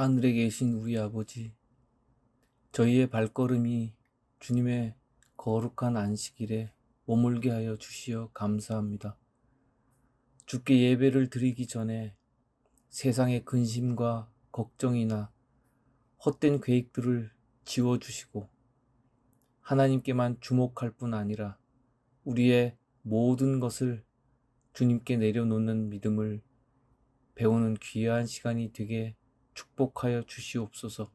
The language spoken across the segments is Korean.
하늘에 계신 우리 아버지, 저희의 발걸음이 주님의 거룩한 안식일에 머물게 하여 주시어 감사합니다. 주께 예배를 드리기 전에 세상의 근심과 걱정이나 헛된 계획들을 지워주시고 하나님께만 주목할 뿐 아니라 우리의 모든 것을 주님께 내려놓는 믿음을 배우는 귀한 시간이 되게 축복하여 주시옵소서.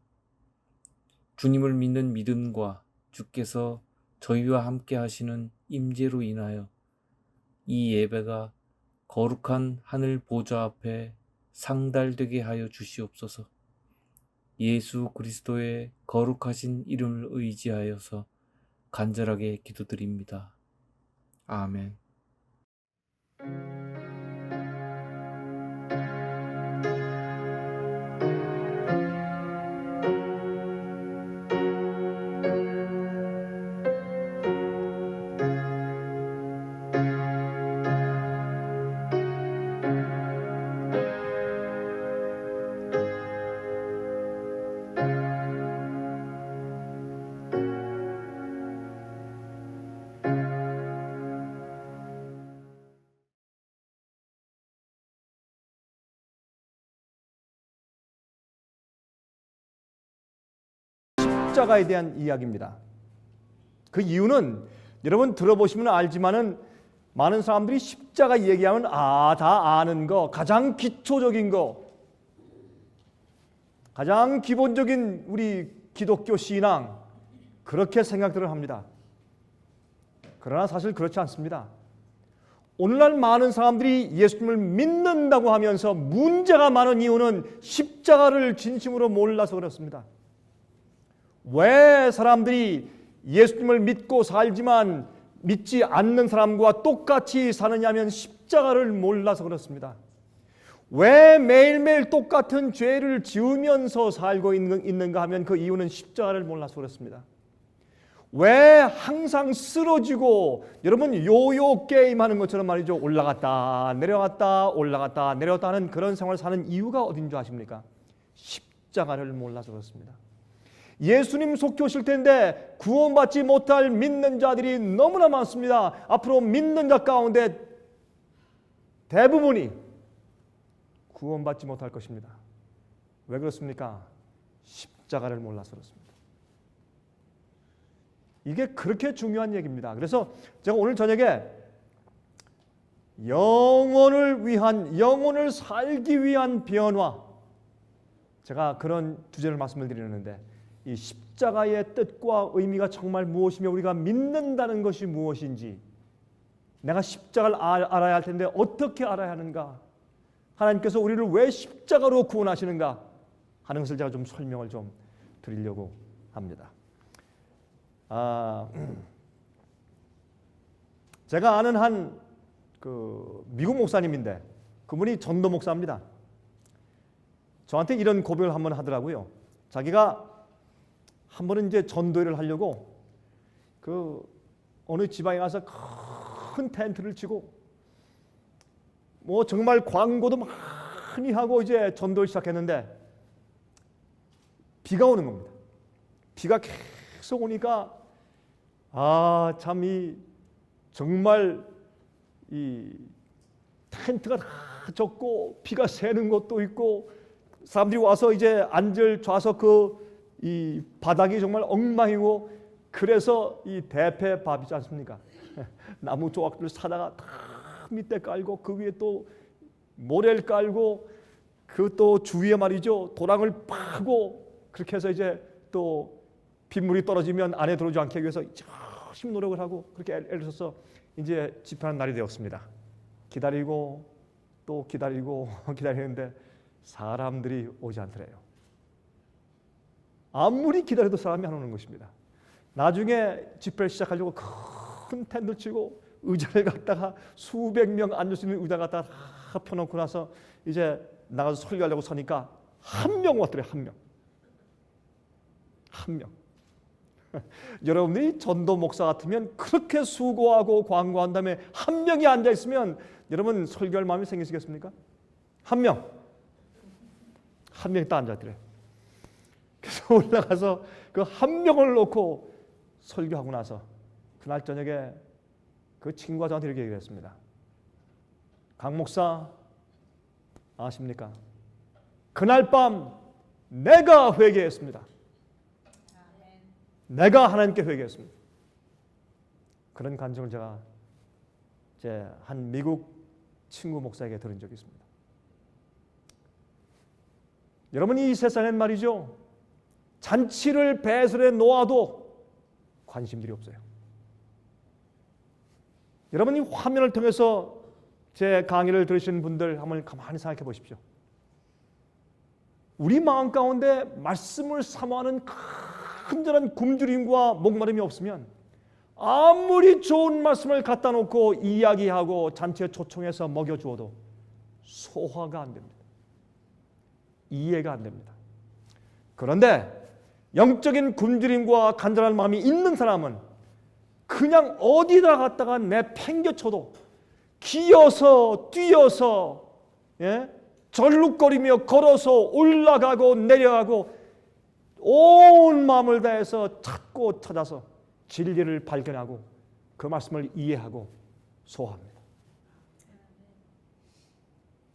주님을 믿는 믿음과 주께서 저희와 함께 하시는 임재로 인하여 이 예배가 거룩한 하늘 보좌 앞에 상달되게 하여 주시옵소서. 예수 그리스도의 거룩하신 이름을 의지하여서 간절하게 기도드립니다. 아멘. 십자가에 대한 이야기입니다. 그 이유는 여러분 들어보시면 알지만은 많은 사람들이 십자가 얘기하면 다 아는 거, 가장 기초적인 거, 가장 기본적인 우리 기독교 신앙, 그렇게 생각들을 합니다. 그러나 사실 그렇지 않습니다. 오늘날 많은 사람들이 예수님을 믿는다고 하면서 문제가 많은 이유는 십자가를 진심으로 몰라서 그렇습니다. 왜 사람들이 예수님을 믿고 살지만 믿지 않는 사람과 똑같이 사느냐면 십자가를 몰라서 그렇습니다. 왜 매일매일 똑같은 죄를 지으면서 살고 있는가 하면 그 이유는 십자가를 몰라서 그렇습니다. 왜 항상 쓰러지고 여러분 요요 게임 하는 것처럼 말이죠. 올라갔다 내려갔다 올라갔다 내려갔다 하는 그런 생활을 사는 이유가 어딘 줄 아십니까? 십자가를 몰라서 그렇습니다. 예수님 속교실 텐데 구원받지 못할 믿는 자들이 너무나 많습니다. 앞으로 믿는 자 가운데 대부분이 구원받지 못할 것입니다. 왜 그렇습니까? 십자가를 몰라서 그렇습니다. 이게 그렇게 중요한 얘기입니다. 그래서 제가 오늘 저녁에 영혼을 살기 위한 변화, 제가 그런 주제를 말씀을 드리는데 이 십자가의 뜻과 의미가 정말 무엇이며 우리가 믿는다는 것이 무엇인지, 내가 십자가를 알아야 할 텐데 어떻게 알아야 하는가, 하나님께서 우리를 왜 십자가로 구원하시는가 하는 것을 제가 좀 설명을 좀 드리려고 합니다. 제가 아는 한 미국 목사님인데 그분이 전도 목사입니다. 저한테 이런 고백을 한번 하더라고요. 자기가 한 번은 이제 전도회를 하려고 어느 지방에 가서 큰 텐트를 치고 뭐 정말 광고도 많이 하고 이제 전도를 시작했는데 비가 오는 겁니다. 비가 계속 오니까 참 정말 이 텐트가 다 젖고 비가 새는 것도 있고 사람들이 와서 이제 앉을 좌석 이 바닥이 정말 엉망이고, 그래서 이 대패밥 있지 않습니까? 나무 조각들 사다가 다 밑에 깔고 그 위에 또 모래를 깔고 그 또 주위에 말이죠 도랑을 파고, 그렇게 해서 이제 또 빗물이 떨어지면 안에 들어오지 않게 위해서 열심히 노력을 하고 그렇게 애를 써서 이제 집회하는 날이 되었습니다. 기다리고 또 기다리고 기다리는데 사람들이 오지 않더래요. 아무리 기다려도 사람이 안 오는 것입니다. 나중에 집회를 시작하려고 큰 텐트 치고 의자를 갖다가 수백 명 앉을 수 있는 의자 갖다가 다 펴놓고 나서 이제 나가서 설교하려고 서니까 한 명 왔더래요. 한 명. 여러분들이 전도 목사 같으면 그렇게 수고하고 광고한 다음에 한 명이 앉아 있으면 여러분 설교할 마음이 생기시겠습니까? 한 명이 딱 앉았더래요. 올라가서 그 한 명을 놓고 설교하고 나서 그날 저녁에 그 친구가 저한테 이렇게 얘기했습니다. 강 목사 아십니까? 그날 밤 내가 회개했습니다. 내가 하나님께 회개했습니다. 그런 간증을 제가 제 한 미국 친구 목사에게 들은 적이 있습니다. 여러분, 이 세상엔 말이죠, 잔치를 배설해 놓아도 관심들이 없어요. 여러분, 이 화면을 통해서 제 강의를 들으시는 분들 한번 가만히 생각해 보십시오. 우리 마음 가운데 말씀을 사모하는 큰절한 굶주림과 목마름이 없으면 아무리 좋은 말씀을 갖다 놓고 이야기하고 잔치에 초청해서 먹여주어도 소화가 안 됩니다. 이해가 안 됩니다. 그런데 영적인 굶주림과 간절한 마음이 있는 사람은 그냥 어디다 갔다가 내팽겨쳐도 기어서 뛰어서 절룩거리며 걸어서 올라가고 내려가고 온 마음을 다해서 찾고 찾아서 진리를 발견하고 그 말씀을 이해하고 소화합니다.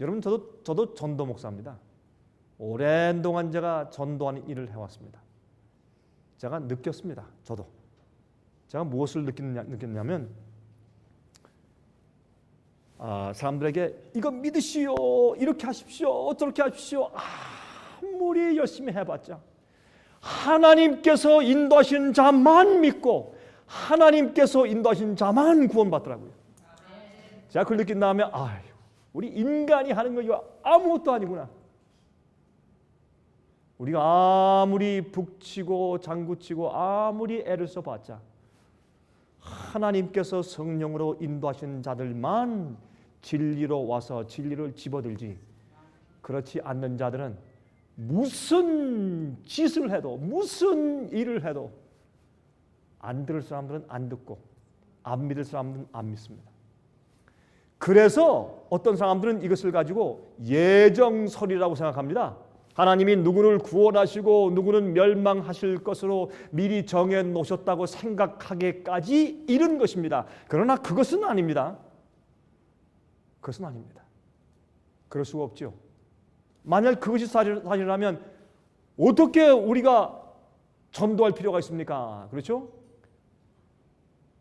여러분, 저도 전도 목사입니다. 오랜 동안 제가 전도하는 일을 해왔습니다. 제가 느꼈습니다. 제가 무엇을 느꼈냐면 사람들에게 이거 믿으시오, 이렇게 하십시오, 저렇게 하십시오, 아무리 열심히 해봤자 하나님께서 인도하신 자만 믿고 하나님께서 인도하신 자만 구원받더라고요. 제가 그걸 느낀 다음에 우리 인간이 하는 거 이거 아무것도 아니구나. 우리가 아무리 북치고 장구치고 아무리 애를 써봤자 하나님께서 성령으로 인도하신 자들만 진리로 와서 진리를 집어들지, 그렇지 않는 자들은 무슨 짓을 해도 무슨 일을 해도 안 들을 사람들은 안 듣고 안 믿을 사람들은 안 믿습니다. 그래서 어떤 사람들은 이것을 가지고 예정설이라고 생각합니다. 하나님이 누구를 구원하시고 누구는 멸망하실 것으로 미리 정해 놓으셨다고 생각하기까지 이른 것입니다. 그러나 그것은 아닙니다. 그것은 아닙니다. 그럴 수가 없죠. 만약 그것이 사실이라면 어떻게 우리가 전도할 필요가 있습니까? 그렇죠?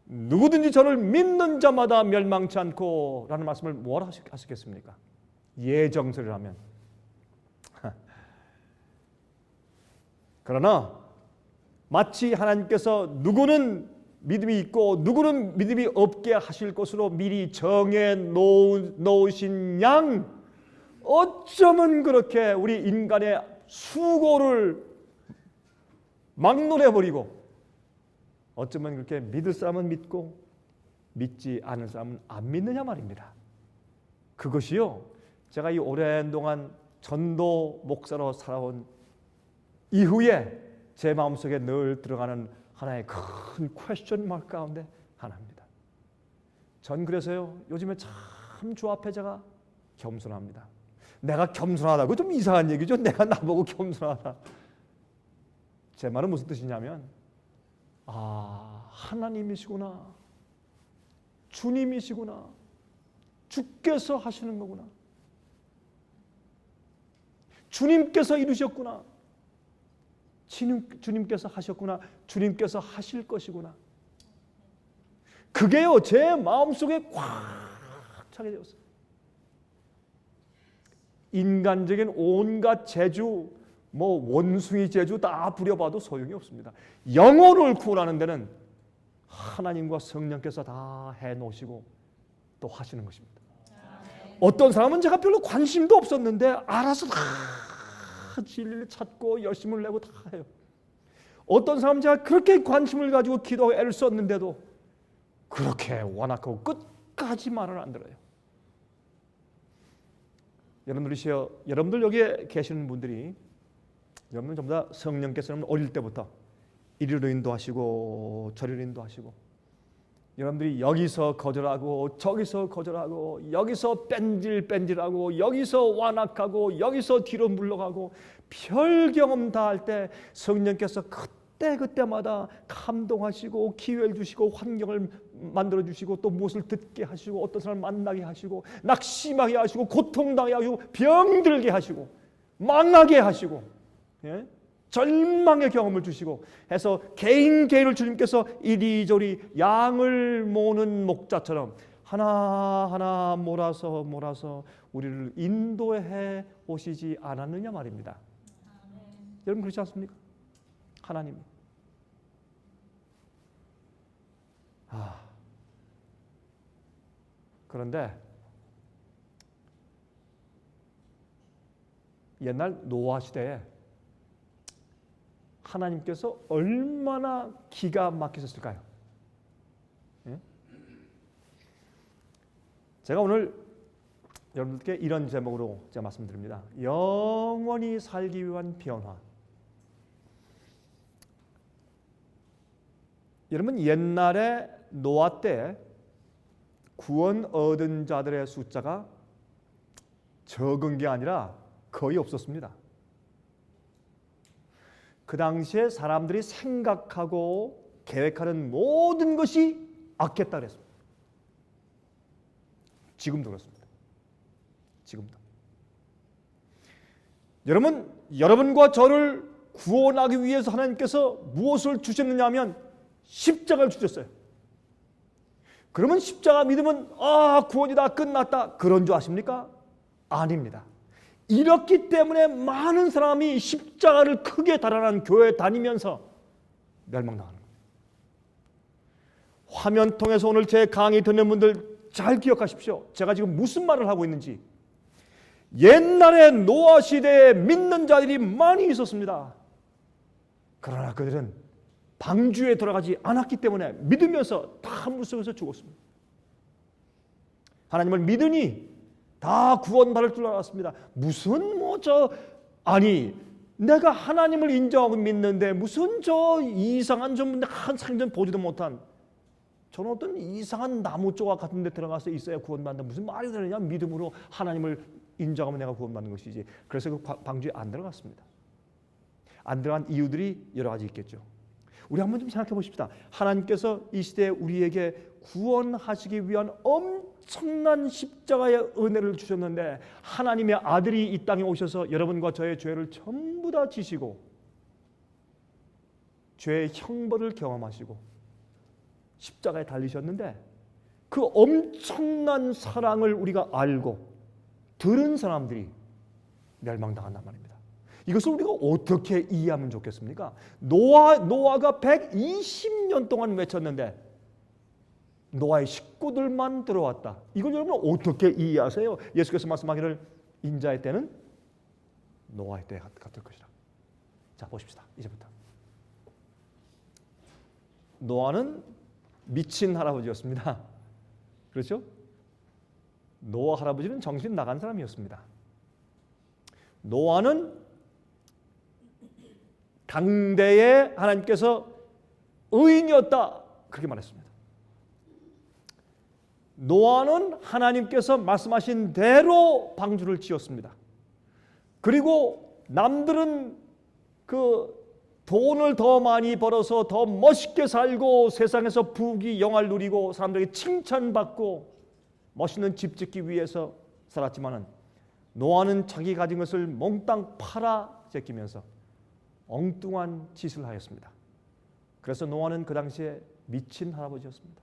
누구든지 저를 믿는 자마다 멸망치 않고 라는 말씀을 뭐라 하시겠습니까? 예정설이라면. 그러나 마치 하나님께서 누구는 믿음이 있고 누구는 믿음이 없게 하실 것으로 미리 정해 놓으신 양, 어쩌면 그렇게 우리 인간의 수고를 막론해버리고 어쩌면 그렇게 믿을 사람은 믿고 믿지 않을 사람은 안 믿느냐 말입니다. 그것이요, 제가 이 오랜 동안 전도 목사로 살아온 이후에 제 마음속에 늘 들어가는 하나의 큰 퀘스천 마크 가운데 하나입니다. 전 그래서요, 요즘에 참 주 앞에 제가 겸손합니다. 내가 겸손하다고 좀 이상한 얘기죠. 내가 나보고 겸손하다. 제 말은 무슨 뜻이냐면 하나님이시구나, 주님이시구나, 주께서 하시는 거구나, 주님께서 이루셨구나, 주님께서 하셨구나, 주님께서 하실 것이구나. 그게요, 제 마음속에 꽉 차게 되었어요. 인간적인 온갖 재주, 원숭이 재주 다 부려봐도 소용이 없습니다. 영혼을 구원하는 데는 하나님과 성령께서 다 해놓으시고 또 하시는 것입니다. 어떤 사람은 제가 별로 관심도 없었는데 알아서 다 진리를 찾고 열심을 내고 다 해요. 어떤 사람은 제가 그렇게 관심을 가지고 기도하고 애를 썼는데도 그렇게 완악하고 끝까지 말을 안 들어요. 여러분들 여기에 계시는 분들이, 여러분 전부 다 성령께서는 어릴 때부터 이리로 인도하시고 저리로 인도하시고 여러분들이 여기서 거절하고 저기서 거절하고 여기서 뺀질뺀질하고 여기서 완악하고 여기서 뒤로 물러가고 별 경험 다 할 때 성령께서 그때마다 감동하시고 기회를 주시고 환경을 만들어 주시고 또 무엇을 듣게 하시고 어떤 사람을 만나게 하시고 낙심하게 하시고 고통당하게 하시고 병들게 하시고 망하게 하시고 예? 절망의 경험을 주시고 해서 개인을 주님께서 이리저리 양을 모으는 목자처럼 하나하나 몰아서 우리를 인도해 오시지 않았느냐 말입니다. 여러분 그렇지 않습니까? 하나님. 그런데 옛날 노아 시대에 하나님께서 얼마나 기가 막히셨을까요? 예? 제가 오늘 여러분들께 이런 제목으로 제가 말씀드립니다. 영원히 살기 위한 변화. 여러분 옛날에 노아 때 구원 얻은 자들의 숫자가 적은 게 아니라 거의 없었습니다. 그 당시에 사람들이 생각하고 계획하는 모든 것이 악했다 그랬습니다. 지금도 그렇습니다. 지금도. 여러분과 저를 구원하기 위해서 하나님께서 무엇을 주셨느냐 하면 십자가를 주셨어요. 그러면 십자가 믿으면 구원이 다 끝났다 그런 줄 아십니까? 아닙니다. 이렇기 때문에 많은 사람이 십자가를 크게 달아난 교회에 다니면서 멸망당하는 거예요. 화면 통해서 오늘 제 강의 듣는 분들 잘 기억하십시오. 제가 지금 무슨 말을 하고 있는지. 옛날에 노아 시대에 믿는 자들이 많이 있었습니다. 그러나 그들은 방주에 들어가지 않았기 때문에 믿으면서 다 물속에서 죽었습니다. 하나님을 믿으니 다 구원받을 줄 알았습니다. 무슨 내가 하나님을 인정하고 믿는데 무슨 저 이상한 한 생전 보지도 못한 저는 어떤 이상한 나무 조각 같은 데 들어가서 있어야 구원받는다. 무슨 말이 되느냐. 믿음으로 하나님을 인정하면 내가 구원받는 것이지. 그래서 그 방주에 안 들어갔습니다. 안 들어간 이유들이 여러 가지 있겠죠. 우리 한번 좀 생각해 보십시다. 하나님께서 이 시대에 우리에게 구원하시기 위한 엄청난 십자가의 은혜를 주셨는데 하나님의 아들이 이 땅에 오셔서 여러분과 저의 죄를 전부 다 지시고 죄의 형벌을 경험하시고 십자가에 달리셨는데 그 엄청난 사랑을 우리가 알고 들은 사람들이 멸망당한단 말입니다. 이것을 우리가 어떻게 이해하면 좋겠습니까? 노아가 120년 동안 외쳤는데 노아의 식구들만 들어왔다. 이걸 여러분 어떻게 이해하세요? 예수께서 말씀하기를 인자의 때는 노아의 때 같을 것이라. 자 보십시다. 이제부터. 노아는 미친 할아버지였습니다. 그렇죠? 노아 할아버지는 정신 나간 사람이었습니다. 노아는 당대에 하나님께서 의인이었다 그렇게 말했습니다. 노아는 하나님께서 말씀하신 대로 방주를 지었습니다. 그리고 남들은 그 돈을 더 많이 벌어서 더 멋있게 살고 세상에서 부귀 영화를 누리고 사람들에게 칭찬받고 멋있는 집 짓기 위해서 살았지만은 노아는 자기 가진 것을 몽땅 팔아 제끼면서 엉뚱한 짓을 하였습니다. 그래서 노아는 그 당시에 미친 할아버지였습니다.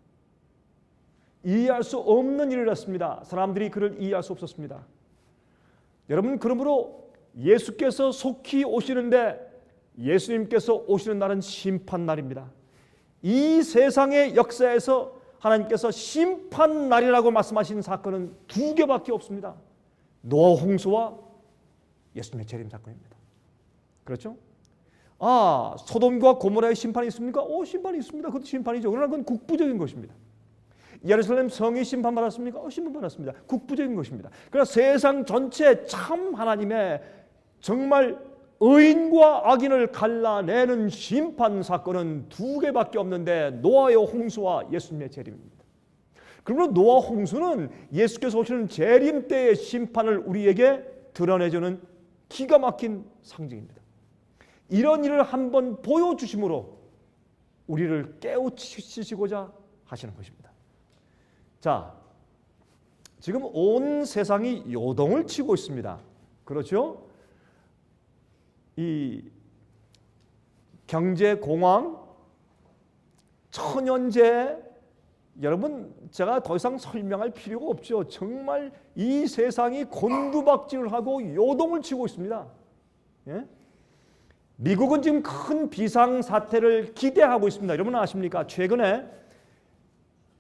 이해할 수 없는 일을 했습니다. 사람들이 그를 이해할 수 없었습니다. 여러분 그러므로 예수께서 속히 오시는데 예수님께서 오시는 날은 심판날입니다. 이 세상의 역사에서 하나님께서 심판날이라고 말씀하신 사건은 두 개밖에 없습니다. 노아 홍수와 예수님의 재림 사건입니다. 그렇죠? 소돔과 고모라의 심판이 있습니까? 심판이 있습니다. 그것도 심판이죠. 그러나 그건 국부적인 것입니다. 예루살렘 성이 심판받았습니까? 심판받았습니다. 국부적인 것입니다. 그러나 세상 전체 참 하나님의 정말 의인과 악인을 갈라내는 심판 사건은 두 개밖에 없는데 노아의 홍수와 예수님의 재림입니다. 그러므로 노아 홍수는 예수께서 오시는 재림 때의 심판을 우리에게 드러내주는 기가 막힌 상징입니다. 이런 일을 한번 보여주심으로 우리를 깨우치시고자 하시는 것입니다. 자, 지금 온 세상이 요동을 치고 있습니다. 그렇죠? 이 경제 공황, 천연재, 여러분 제가 더 이상 설명할 필요가 없죠. 정말 이 세상이 곤두박질을 하고 요동을 치고 있습니다. 예? 미국은 지금 큰 비상사태를 기대하고 있습니다. 여러분 아십니까? 최근에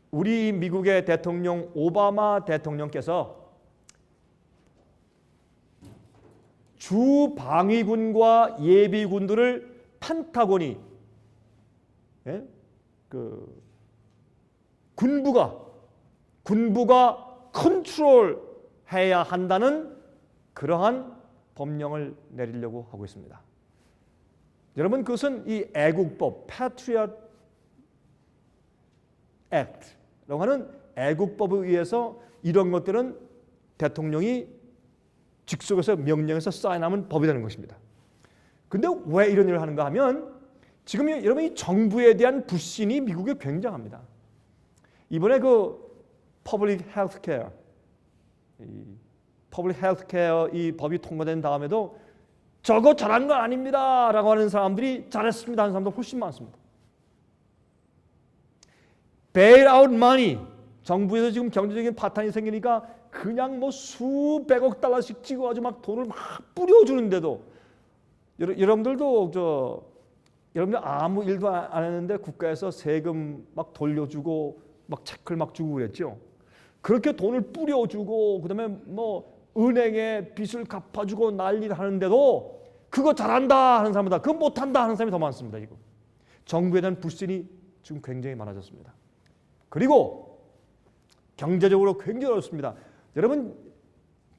우리 미국의 대통령 오바마 대통령께서 주 방위군과 예비군들을 펜타곤이 군부가 컨트롤해야 한다는 그러한 법령을 내리려고 하고 있습니다. 여러분 그것은 이 애국법 Patriot Act라고 하는 애국법에 의해서 이런 것들은 대통령이 직속에서 명령해서 사인하면 법이 되는 것입니다. 근데 왜 이런 일을 하는가 하면 지금 여러분 이 정부에 대한 불신이 미국에 굉장합니다. 이번에 그 Public Health Care, Public Health Care 이 법이 통과된 다음에도 저거 잘한 건 아닙니다 라고 하는 사람들이 잘했습니다 하는 사람도 훨씬 많습니다. Bailout money, 정부에서 지금 경제적인 파탄이 생기니까 그냥 뭐 수백억 달러씩 찍어가지고 막 돈을 막 뿌려주는데도 여러분들도 여러분들 아무 일도 안 했는데 국가에서 세금 막 돌려주고 막 체크를 막 주고 그랬죠. 그렇게 돈을 뿌려주고 그다음에 뭐 은행에 빚을 갚아주고 난리를 하는데도 그거 잘한다 하는 사람보다 그거 못한다 하는 사람이 더 많습니다. 지금 정부에 대한 불신이 지금 굉장히 많아졌습니다. 그리고 경제적으로 굉장히 어렵습니다. 여러분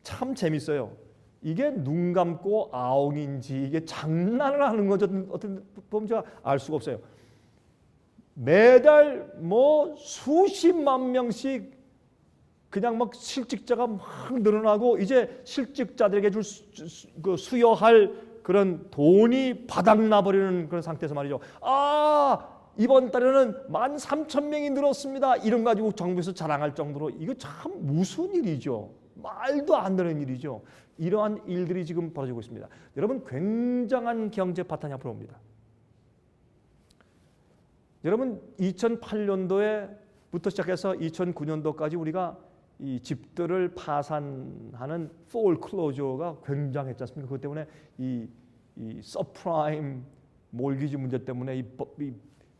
참 재밌어요. 이게 눈 감고 아웅인지 이게 장난을 하는 건지 어떤 보면 제가 알 수가 없어요. 매달 뭐 수십만 명씩 그냥 막 실직자가 막 늘어나고 이제 실직자들에게 줄 수여할 그런 돈이 바닥나 버리는 그런 상태에서 말이죠. 이번 달에는 13,000명이 늘었습니다. 이런 가지고 정부에서 자랑할 정도로 이거 참 무슨 일이죠. 말도 안 되는 일이죠. 이러한 일들이 지금 벌어지고 있습니다. 여러분 굉장한 경제 파탄이 앞으로 옵니다. 여러분 2008년도에부터 시작해서 2009년도까지 우리가 이 집들을 파산하는 foreclosure가 굉장했지 않습니까? 그것 때문에 이 서프라임 몰기지 문제 때문에 이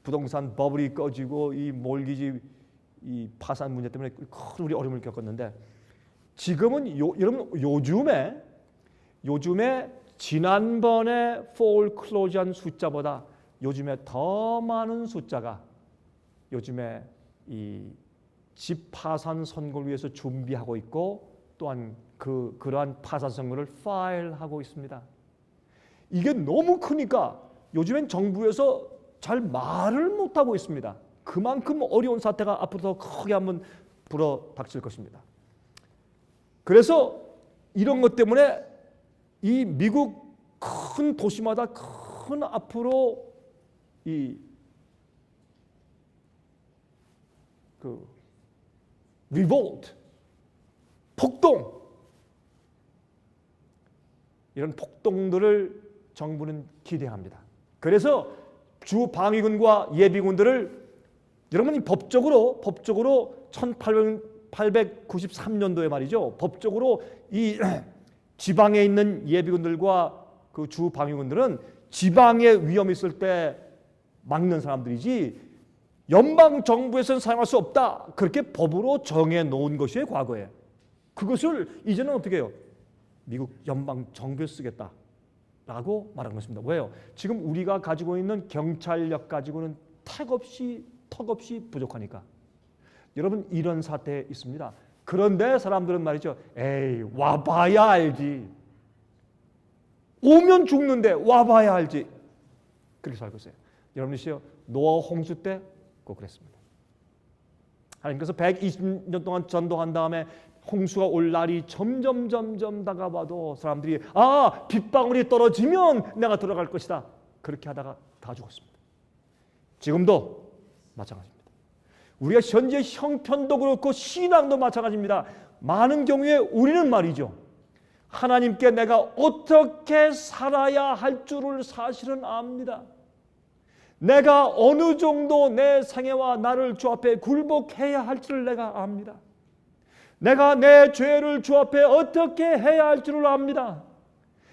부동산 버블이 꺼지고 이 몰기지 이 파산 문제 때문에 큰 우리 어려움을 겪었는데 지금은 여러분 요즘에 지난번에 foreclosure한 숫자보다 요즘에 더 많은 숫자가 요즘에 이 집 파산 선고를 위해서 준비하고 있고 또한 그러한 파산 선고를 파일하고 있습니다. 이게 너무 크니까 요즘엔 정부에서 잘 말을 못하고 있습니다. 그만큼 어려운 사태가 앞으로 더 크게 한번 불어닥칠 것입니다. 그래서 이런 것 때문에 이 미국 큰 도시마다 큰 앞으로 revolt, 폭동, 이런 폭동들을 정부는 기대합니다. 그래서 주 방위군과 예비군들을 여러분이 법적으로 1893년도에 말이죠. 법적으로 이 지방에 있는 예비군들과 그 주 방위군들은 지방에 위험이 있을 때 막는 사람들이지 연방 정부에서는 사용할 수 없다. 그렇게 법으로 정해 놓은 것이 과거에. 그것을 이제는 어떻게 해요? 미국 연방 정부에서 쓰겠다라고 말하는 것입니다. 왜요? 지금 우리가 가지고 있는 경찰력 가지고는 턱없이 부족하니까. 여러분 이런 사태에 있습니다. 그런데 사람들은 말이죠. 에이 와봐야 알지. 오면 죽는데 와봐야 알지. 그렇게 살고 있어요. 여러분이시여, 노아 홍수 때 꼭 그랬습니다. 하나님께서 120년 동안 전도한 다음에 홍수가 올 날이 점점 다가와도 사람들이 빗방울이 떨어지면 내가 들어갈 것이다. 그렇게 하다가 다 죽었습니다. 지금도 마찬가지입니다. 우리가 현재 형편도 그렇고 신앙도 마찬가지입니다. 많은 경우에 우리는 말이죠, 하나님께 내가 어떻게 살아야 할 줄을 사실은 압니다. 내가 어느 정도 내 생애와 나를 주 앞에 굴복해야 할지를 내가 압니다. 내가 내 죄를 주 앞에 어떻게 해야 할 줄을 압니다.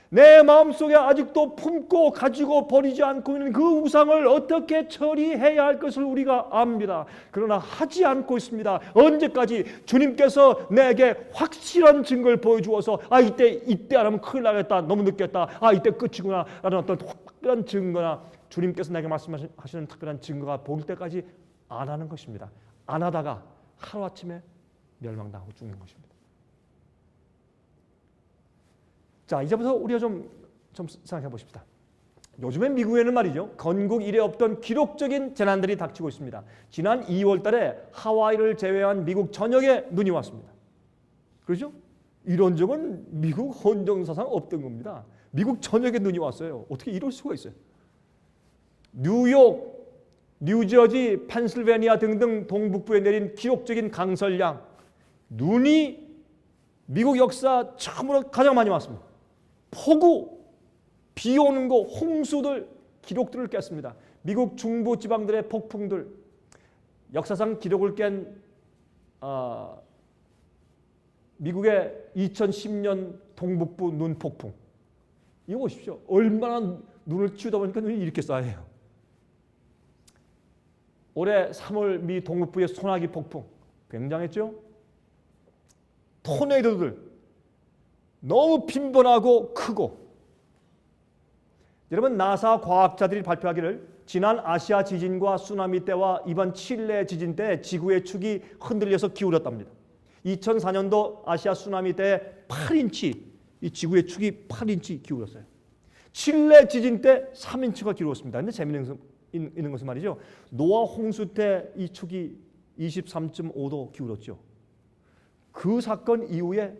내 마음속에 아직도 품고 가지고 버리지 않고 있는 그 우상을 어떻게 처리해야 할 것을 우리가 압니다. 그러나 하지 않고 있습니다. 언제까지? 주님께서 내게 확실한 증거를 보여주어서 이때 안 하면 큰일 나겠다, 너무 늦겠다, 이때 끝이구나 라는 어떤 특별한 증거나 주님께서 내게 말씀하시는 특별한 증거가 보일 때까지 안 하는 것입니다. 안 하다가 하루아침에 멸망당하고 죽는 것입니다. 자, 이제부터 우리가 좀 생각해 보십시다. 요즘에 미국에는 말이죠, 건국 이래 없던 기록적인 재난들이 닥치고 있습니다. 지난 2월 달에 하와이를 제외한 미국 전역에 눈이 왔습니다. 그렇죠? 이런 적은 미국 헌정사상 없던 겁니다. 미국 전역에 눈이 왔어요. 어떻게 이럴 수가 있어요? 뉴욕, 뉴저지, 펜실베니아 등등 동북부에 내린 기록적인 강설량, 눈이 미국 역사 처음으로 가장 많이 왔습니다. 폭우, 비 오는 거, 홍수들, 기록들을 깼습니다. 미국 중부 지방들의 폭풍들, 역사상 기록을 깬 미국의 2010년 동북부 눈 폭풍. 이거 보십시오. 얼마나 눈을 치우다 보니까 눈이 이렇게 쌓여요. 올해 3월 미 동북부의 소나기 폭풍 굉장했죠? 토네이도들 너무 빈번하고 크고. 여러분, 나사 과학자들이 발표하기를 지난 아시아 지진과 쓰나미 때와 이번 칠레 지진 때 지구의 축이 흔들려서 기울었답니다. 2004년도 아시아 쓰나미 때 8인치, 이 지구의 축이 8인치 기울었어요. 칠레 지진 때 3인치가 기울었습니다. 근데 재미있는 것은 말이죠, 노아 홍수 때 이 축이 23.5도 기울었죠. 그 사건 이후에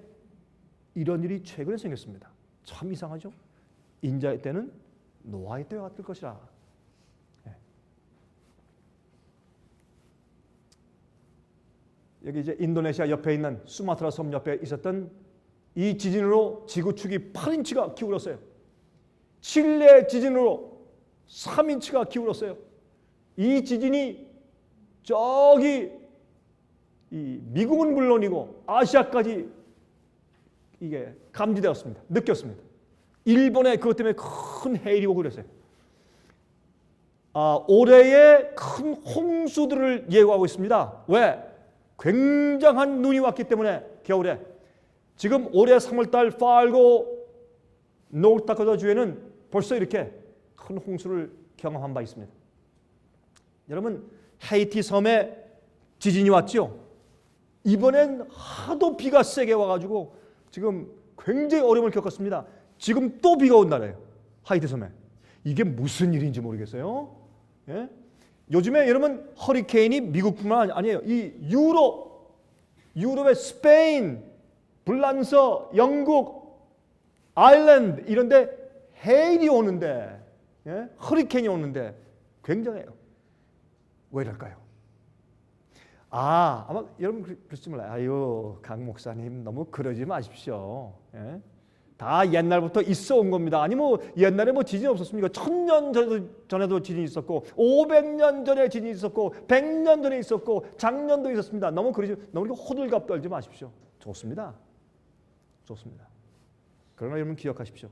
이런 일이 최근에 생겼습니다. 참 이상하죠? 인자의 때는 노아의 때와 같을 것이라. 여기 이제 인도네시아 옆에 있는 수마트라 섬 옆에 있었던 이 지진으로 지구축이 8인치가 기울었어요. 칠레 지진으로 3인치가 기울었어요. 이 지진이 저기 이 미국은 물론이고 아시아까지 이게 감지되었습니다. 느꼈습니다. 일본에 그것 때문에 큰 해일이 오고 그랬어요. 올해의 큰 홍수들을 예고하고 있습니다. 왜? 굉장한 눈이 왔기 때문에 겨울에. 지금 올해 3월달 팔고 노르다코타 주에는 벌써 이렇게 큰 홍수를 경험한 바 있습니다. 여러분, 헤이티 섬에 지진이 왔죠? 이번엔 하도 비가 세게 와가지고 지금 굉장히 어려움을 겪었습니다. 지금 또 비가 온다네요. 하이티 섬에. 이게 무슨 일인지 모르겠어요. 예? 요즘에 여러분 허리케인이 미국뿐만 아니에요. 이 유럽의 스페인, 불란서, 영국, 아일랜드 이런데 해일이 오는데, 예? 허리케인이 오는데 굉장해요. 왜 이럴까요? 아마 여러분 그러지 말아요. 아유, 강 목사님 너무 그러지 마십시오. 예? 다 옛날부터 있어 온 겁니다. 아니 뭐 옛날에 뭐 지진 없었습니까? 1000년 전에도 지진이 있었고 500년 전에 지진이 있었고 100년 전에 있었고 작년도 있었습니다. 너무 이렇게 호들갑 떨지 마십시오. 좋습니다. 그러나 여러분 기억하십시오.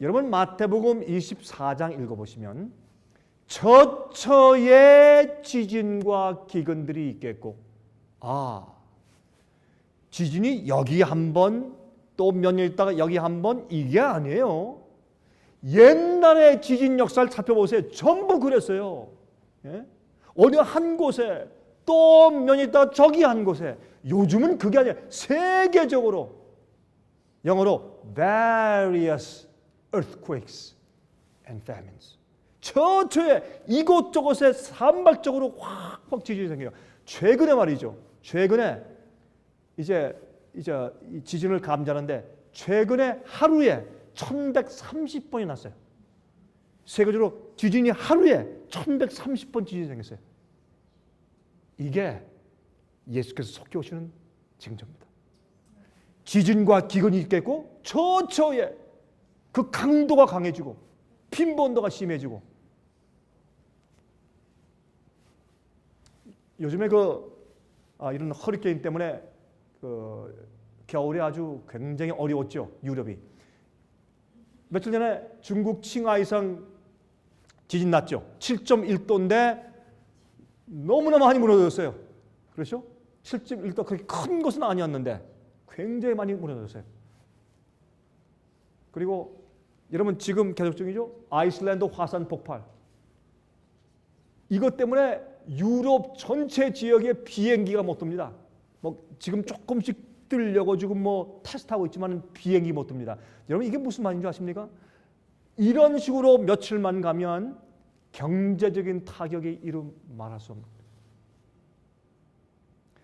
여러분 마태복음 24장 읽어보시면 처처의 지진과 기근들이 있겠고, 지진이 여기 한 번, 또 몇 년 있다가 여기 한 번, 이게 아니에요. 옛날의 지진 역사를 살펴보세요. 전부 그랬어요. 예? 어느 한 곳에, 또 몇 년 있다가 저기 한 곳에. 요즘은 그게 아니라 세계적으로 영어로 various earthquakes and famines. 처처에 이곳저곳에 산발적으로 확 지진이 생겨요. 최근에 말이죠. 최근에 이제 이 지진을 감지하는데 최근에 하루에 1130번이 났어요. 세계적으로 지진이 하루에 1130번 지진이 생겼어요. 이게 예수께서 속해 오시는 징조입니다. 지진과 기근이 있겠고 처처에 그 강도가 강해지고 빈번도가 심해지고 요즘에 이런 허리케인 때문에 겨울에 아주 굉장히 어려웠죠. 유럽이. 며칠 전에 중국 칭하이성 지진 났죠. 7.1도인데 너무나 많이 무너졌어요. 그렇죠? 7.1도 그렇게 큰 것은 아니었는데 굉장히 많이 무너졌어요. 그리고 여러분 지금 계속 중이죠. 아이슬란드 화산 폭발. 이것 때문에 유럽 전체 지역에 비행기가 못 듭니다. 지금 조금씩 뜨려고 지금 테스트하고 있지만 비행기 못 듭니다. 여러분 이게 무슨 말인지 아십니까? 이런 식으로 며칠만 가면 경제적인 타격이 이루 말할 수 없는 겁니다.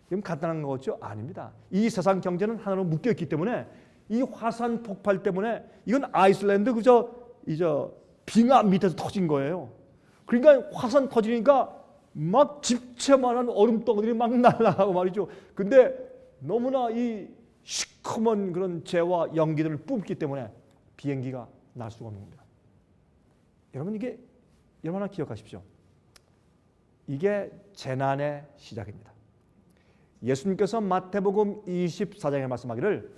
이건 간단한 거죠? 아닙니다. 이 세상 경제는 하나로 묶여 있기 때문에 이 화산 폭발 때문에 이건 아이슬란드 빙하 밑에서 터진 거예요. 그러니까 화산 터지니까 막 집채만한 얼음덩어리들이 막 날아가고 말이죠. 근데 너무나 이 시커먼 그런 재와 연기들을 뿜기 때문에 비행기가 날 수가 없는 겁니다. 여러분 이게 여러분 기억하십시오. 이게 재난의 시작입니다. 예수님께서 마태복음 24장에 말씀하기를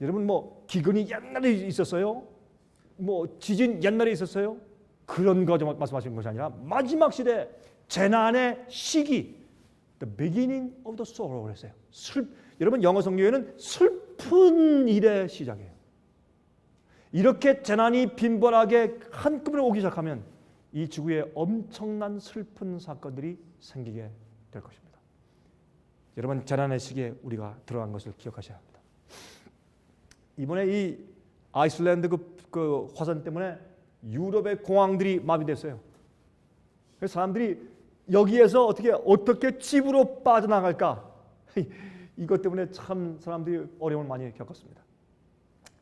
여러분 기근이 옛날에 있었어요? 지진 옛날에 있었어요? 그런 거 말씀하시는 것이 아니라 마지막 시대 재난의 시기, the beginning of the sorrow 그랬어요. 여러분 영어 성경에는 슬픈 일의 시작이에요. 이렇게 재난이 빈번하게 한꺼번에 오기 시작하면 이 지구에 엄청난 슬픈 사건들이 생기게 될 것입니다. 여러분 재난의 시기에 우리가 들어간 것을 기억하셔야 합니다. 이번에 이 아이슬란드 그 화산 때문에 유럽의 공항들이 마비됐어요. 그래서 사람들이 여기에서 어떻게 집으로 빠져나갈까? 이것 때문에 참 사람들이 어려움을 많이 겪었습니다.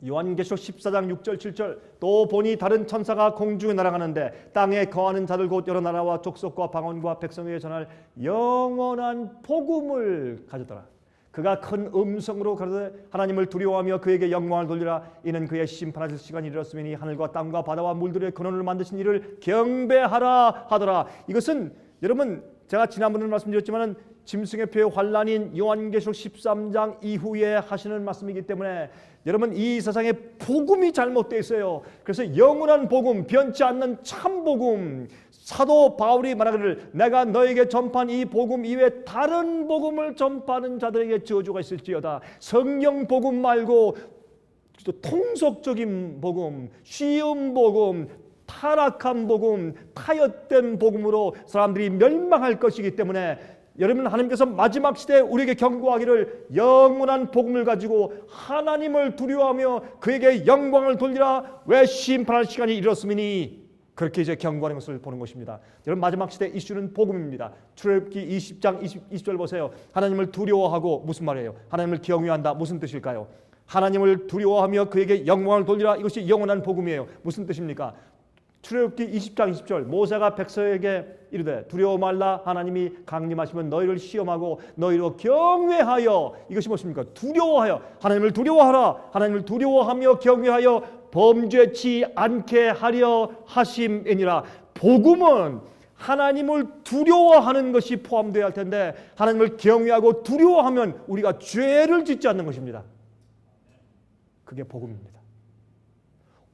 요한계시록 14장 6절 7절 또 보니 다른 천사가 공중에 날아가는데 땅에 거하는 자들 곧 여러 나라와 족속과 방언과 백성에게 전할 영원한 복음을 가졌더라. 그가 큰 음성으로 가로되 하나님을 두려워하며 그에게 영광을 돌리라. 이는 그의 심판하실 시간이 이르렀으니 하늘과 땅과 바다와 물들의 근원을 만드신 이를 경배하라 하더라. 이것은 여러분 제가 지난번에 말씀드렸지만 짐승의 표의 환란인 요한계시록 13장 이후에 하시는 말씀이기 때문에 여러분 이 세상에 복음이 잘못되어 있어요. 그래서 영원한 복음, 변치 않는 참 복음, 사도 바울이 말하기를 내가 너에게 전파한 이 복음 이외에 다른 복음을 전파하는 자들에게 저주가 있을지어다. 성경 복음 말고 통속적인 복음, 쉬운 복음, 타락한 복음, 타협된 복음으로 사람들이 멸망할 것이기 때문에 여러분 하나님께서 마지막 시대에 우리에게 경고하기를 영원한 복음을 가지고 하나님을 두려워하며 그에게 영광을 돌리라. 왜 심판할 시간이 이르렀으니 그렇게 이제 경고하는 것을 보는 것입니다. 여러분 마지막 시대 이슈는 복음입니다. 출애굽기 20장 20절 보세요. 하나님을 두려워하고 무슨 말이에요? 하나님을 경외한다. 무슨 뜻일까요? 하나님을 두려워하며 그에게 영광을 돌리라. 이것이 영원한 복음이에요. 무슨 뜻입니까? 출애굽기 20장 20절 모세가 백성에게 이르되 두려워 말라. 하나님이 강림하시면 너희를 시험하고 너희로 경외하여 이것이 무엇입니까? 두려워하여 하나님을 두려워하라. 하나님을 두려워하며 경외하여 범죄치 않게 하려 하심이니라. 복음은 하나님을 두려워하는 것이 포함되어야 할 텐데 하나님을 경외하고 두려워하면 우리가 죄를 짓지 않는 것입니다. 그게 복음입니다.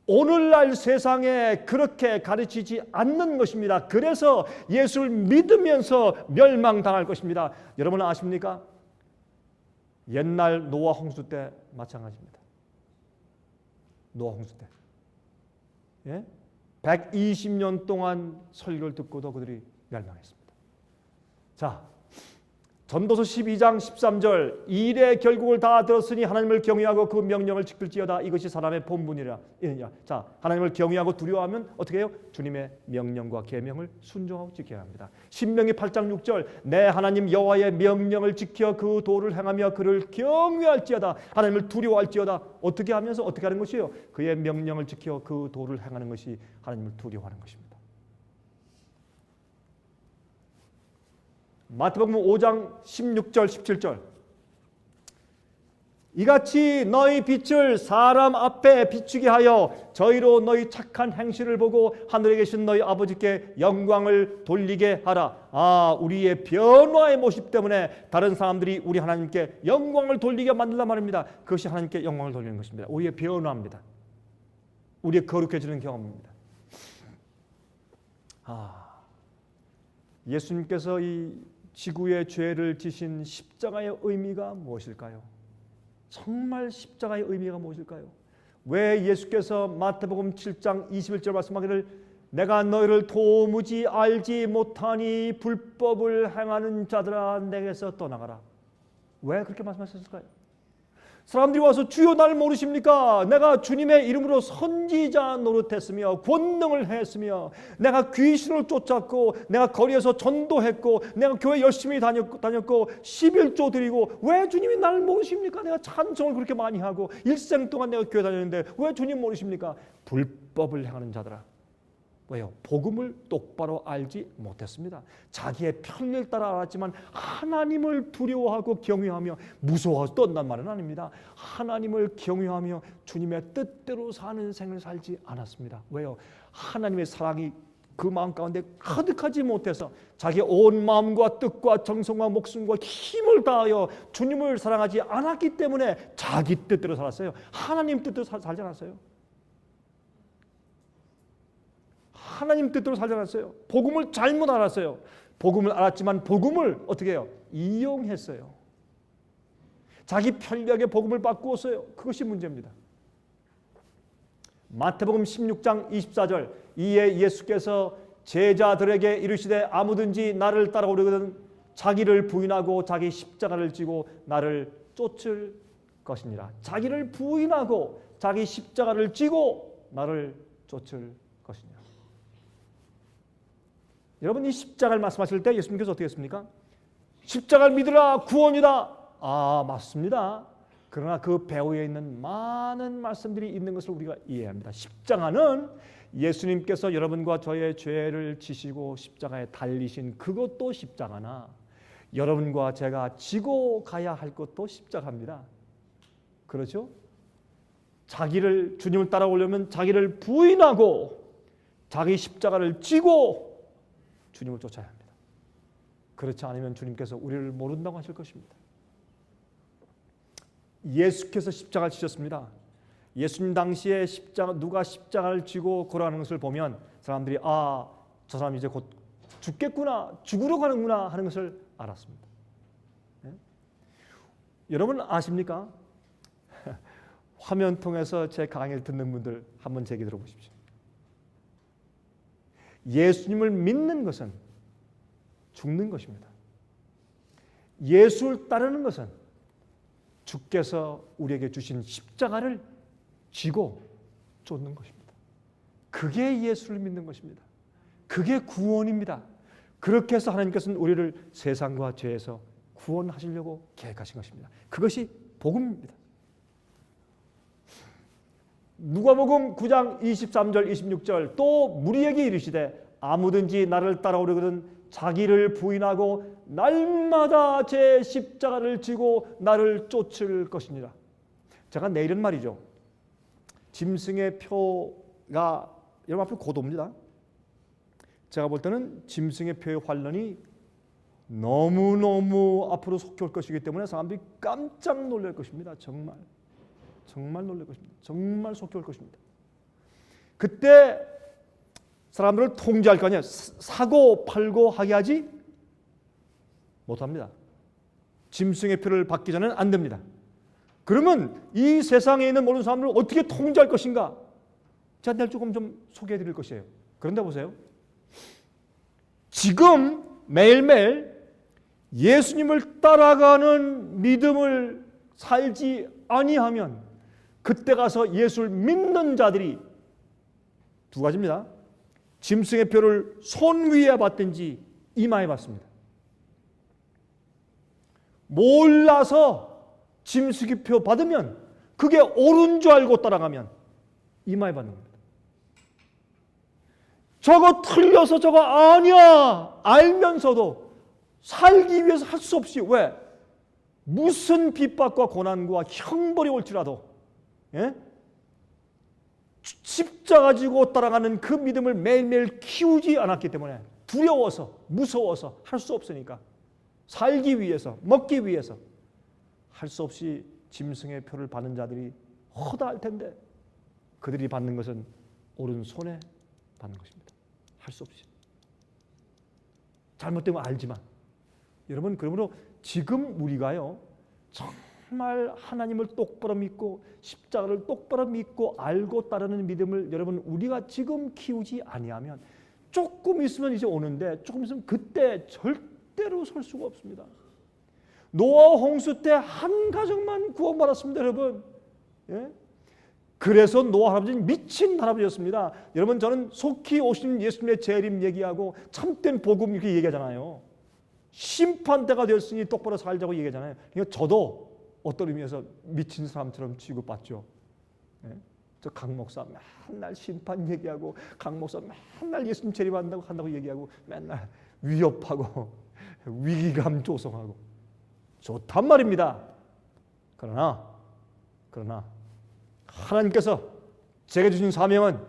오늘날 세상에 그렇게 가르치지 않는 것입니다. 그래서 예수를 믿으면서 멸망당할 것입니다. 여러분 아십니까? 옛날 노아 홍수 때 마찬가지입니다. 노아 홍수 때. 예? 120년 동안 설교를 듣고도 그들이 멸망했습니다. 자, 전도서 12장 13절 일의 결국을 다 들었으니 하나님을 경외하고 그 명령을 지킬지어다. 이것이 사람의 본분이라. 자, 하나님을 경외하고 두려워하면 어떻게 해요? 주님의 명령과 계명을 순종하고 지켜야 합니다. 신명기 8장 6절 내 하나님 여호와의 명령을 지켜 그 도를 행하며 그를 경외할지어다. 하나님을 두려워할지어다. 어떻게 하면서 어떻게 하는 것이에요? 그의 명령을 지켜 그 도를 행하는 것이 하나님을 두려워하는 것입니다. 마태복음 5장 16절 17절 이같이 너희 빛을 사람 앞에 비추게 하여 저희로 너희 착한 행실을 보고 하늘에 계신 너희 아버지께 영광을 돌리게 하라. 우리의 변화의 모습 때문에 다른 사람들이 우리 하나님께 영광을 돌리게 만들란 말입니다. 그것이 하나님께 영광을 돌리는 것입니다. 우리의 변화입니다. 우리의 거룩해지는 경험입니다. 예수님께서 이 지구의 죄를 지신 십자가의 의미가 무엇일까요? 정말 십자가의 의미가 무엇일까요? 왜 예수께서 마태복음 7장 21절 말씀하기를 내가 너희를 도무지 알지 못하니 불법을 행하는 자들아 내게서 떠나가라. 왜 그렇게 말씀하셨을까요? 사람들이 와서 주여 나를 모르십니까? 내가 주님의 이름으로 선지자 노릇했으며 권능을 했으며 내가 귀신을 쫓았고 내가 거리에서 전도했고 내가 교회 열심히 다녔고 11조 드리고 왜 주님이 나를 모르십니까? 내가 찬송을 그렇게 많이 하고 일생 동안 내가 교회 다녔는데 왜 주님 모르십니까? 불법을 행하는 자들아. 왜요? 복음을 똑바로 알지 못했습니다. 자기의 편리를 따라 알았지만 하나님을 두려워하고 경외하며 무서워서 떤단 말은 아닙니다. 하나님을 경외하며 주님의 뜻대로 사는 생을 살지 않았습니다. 왜요? 하나님의 사랑이 그 마음 가운데 가득하지 못해서 자기의 온 마음과 뜻과 정성과 목숨과 힘을 다하여 주님을 사랑하지 않았기 때문에 자기 뜻대로 살았어요. 하나님 뜻대로 살지 않았어요. 하나님 뜻대로 살지 않았어요. 복음을 잘못 알았어요. 복음을 알았지만 복음을 어떻게 해요? 이용했어요. 자기 편리하게 복음을 바꾸었어요. 그것이 문제입니다. 마태복음 16장 24절 이에 예수께서 제자들에게 이르시되 아무든지 나를 따라오려거든 자기를 부인하고 자기 십자가를 지고 나를 쫓을 것이니라. 자기를 부인하고 자기 십자가를 지고 나를 쫓을 것이니라. 여러분 이 십자가를 말씀하실 때 예수님께서 어떻게 했습니까? 십자가를 믿으라 구원이다. 맞습니다. 그러나 그 배후에 있는 많은 말씀들이 있는 것을 우리가 이해해야 합니다. 십자가는 예수님께서 여러분과 저의 죄를 지시고 십자가에 달리신 그것도 십자가나 여러분과 제가 지고 가야 할 것도 십자가입니다. 그렇죠? 주님을 따라오려면 자기를 부인하고 자기 십자가를 지고 주님을 쫓아야 합니다. 그렇지 않으면 주님께서 우리를 모른다고 하실 것입니다. 예수께서 십자가를 지셨습니다. 예수님 당시에 누가 십자가를 지고 걸어가는 것을 보면 사람들이 저 사람 이제 곧 죽겠구나, 죽으러 가는구나 하는 것을 알았습니다. 네? 여러분 아십니까? 화면 통해서 제 강의를 듣는 분들 한번 제 얘기 들어보십시오. 예수님을 믿는 것은 죽는 것입니다. 예수를 따르는 것은 주께서 우리에게 주신 십자가를 지고 쫓는 것입니다. 그게 예수를 믿는 것입니다. 그게 구원입니다. 그렇게 해서 하나님께서는 우리를 세상과 죄에서 구원하시려고 계획하신 것입니다. 그것이 복음입니다. 누가복음 9장 23절 26절 또 무리에게 이르시되 아무든지 나를 따라오려거든 자기를 부인하고 날마다 제 십자가를 지고 나를 쫓을 것이니라. 제가 내일은 말이죠. 짐승의 표가 여러분 앞으로 고도입니다. 제가 볼 때는 짐승의 표의 환란이 너무너무 앞으로 속히 올 것이기 때문에 사람들이 깜짝 놀랄 것입니다. 정말 놀랄 것입니다. 정말 속히 올 것입니다. 그때 사람들을 통제할 거 아니에요. 사고 팔고 하게 하지 못합니다. 짐승의 표를 받기 전에는 안 됩니다. 그러면 이 세상에 있는 모든 사람들을 어떻게 통제할 것인가? 제가 내일 조금 좀 소개해 드릴 것이에요. 그런데 보세요. 지금 매일매일 예수님을 따라가는 믿음을 살지 아니하면 그때 가서 예수를 믿는 자들이 두 가지입니다. 짐승의 표를 손 위에 받든지 이마에 받습니다. 몰라서 짐승의 표 받으면 그게 옳은 줄 알고 따라가면 이마에 받는 겁니다. 저거 틀려서 저거 아니야 알면서도 살기 위해서 할 수 없이 왜? 무슨 핍박과 고난과 형벌이 올지라도 십자가 지고 따라가는 그 믿음을 매일매일 키우지 않았기 때문에 두려워서 무서워서 할 수 없으니까 살기 위해서 먹기 위해서 할 수 없이 짐승의 표를 받는 자들이 허다할 텐데 그들이 받는 것은 오른손에 받는 것입니다. 할 수 없이. 잘못된 거 알지만 여러분 그러므로 지금 우리가요 정말 하나님을 똑바로 믿고 십자가를 똑바로 믿고 알고 따르는 믿음을 여러분 우리가 지금 키우지 아니하면 조금 있으면 이제 오는데 조금 있으면 그때 절대로 설 수가 없습니다. 노아 홍수 때 한 가정만 구원받았습니다, 여러분. 예? 그래서 노아 할아버지는 미친 할아버지였습니다. 여러분 저는 속히 오신 예수님의 재림 얘기하고 참된 복음 이렇게 얘기하잖아요. 심판대가 되었으니 똑바로 살자고 얘기하잖아요. 그러니까 저도 어떤 의미에서 미친 사람처럼 취급받죠. 예? 저 강 목사 맨날 심판 얘기하고 강 목사 맨날 예수님 재림한다고 얘기하고 맨날 위협하고 위기감 조성하고 좋단 말입니다. 그러나 하나님께서 제게 주신 사명은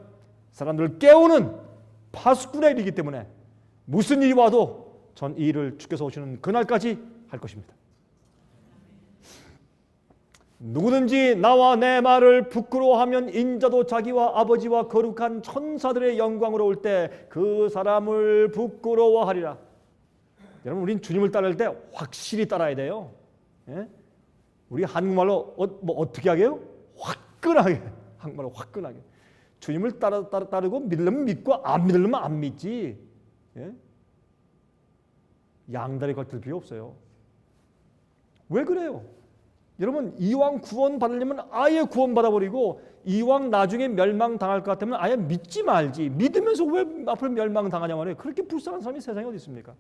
사람들을 깨우는 파수꾼의 일이기 때문에 무슨 일이 와도 전 이 일을 주께서 오시는 그날까지 할 것입니다. 누구든지 나와 내 말을 부끄러워하면 인자도 자기와 아버지와 거룩한 천사들의 영광으로 올 때 그 사람을 부끄러워하리라. 여러분 우린 주님을 따를 때 확실히 따라야 돼요. 예? 우리 한국말로 어떻게 하게요? 화끈하게. 한국말로 화끈하게. 주님을 따르고 믿으려면 믿고 안 믿으려면 안 믿지. 예? 양다리 걸칠 필요 없어요. 왜 그래요? 여러분 이왕 구원 받으려면 아예 구원 받아버리고 이왕 나중에 멸망당할 것 같으면 아예 믿지 말지. 믿으면서 왜 앞으로 멸망당하냐 말이에요. 그렇게 불쌍한 사람이 세상에 어디 있습니까?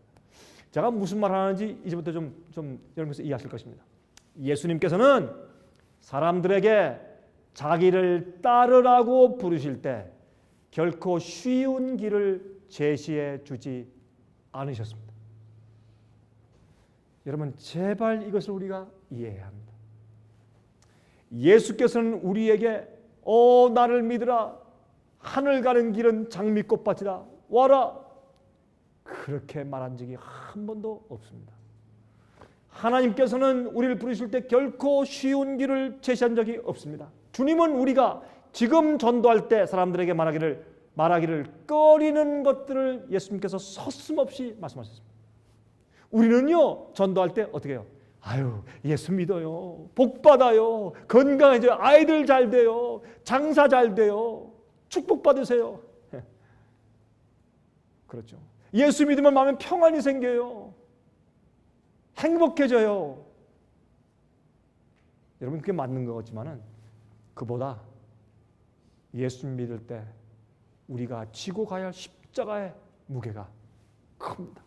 제가 무슨 말 하는지 이제부터 좀 여러분께서 이해하실 것입니다. 예수님께서는 사람들에게 자기를 따르라고 부르실 때 결코 쉬운 길을 제시해 주지 않으셨습니다. 여러분 제발 이것을 우리가 이해해야 합니다. 예수께서는 우리에게 나를 믿으라 하늘 가는 길은 장미꽃밭이다 와라 그렇게 말한 적이 한 번도 없습니다. 하나님께서는 우리를 부르실 때 결코 쉬운 길을 제시한 적이 없습니다. 주님은 우리가 지금 전도할 때 사람들에게 말하기를 꺼리는 것들을 예수님께서 서슴없이 말씀하셨습니다. 우리는요 전도할 때 어떻게 해요? 아유 예수 믿어요. 복 받아요. 건강해져요. 아이들 잘 돼요. 장사 잘 돼요. 축복 받으세요. 그렇죠. 예수 믿으면 마음에 평안이 생겨요. 행복해져요. 여러분 그게 맞는 것 같지만은 그보다 예수 믿을 때 우리가 지고 가야 할 십자가의 무게가 큽니다.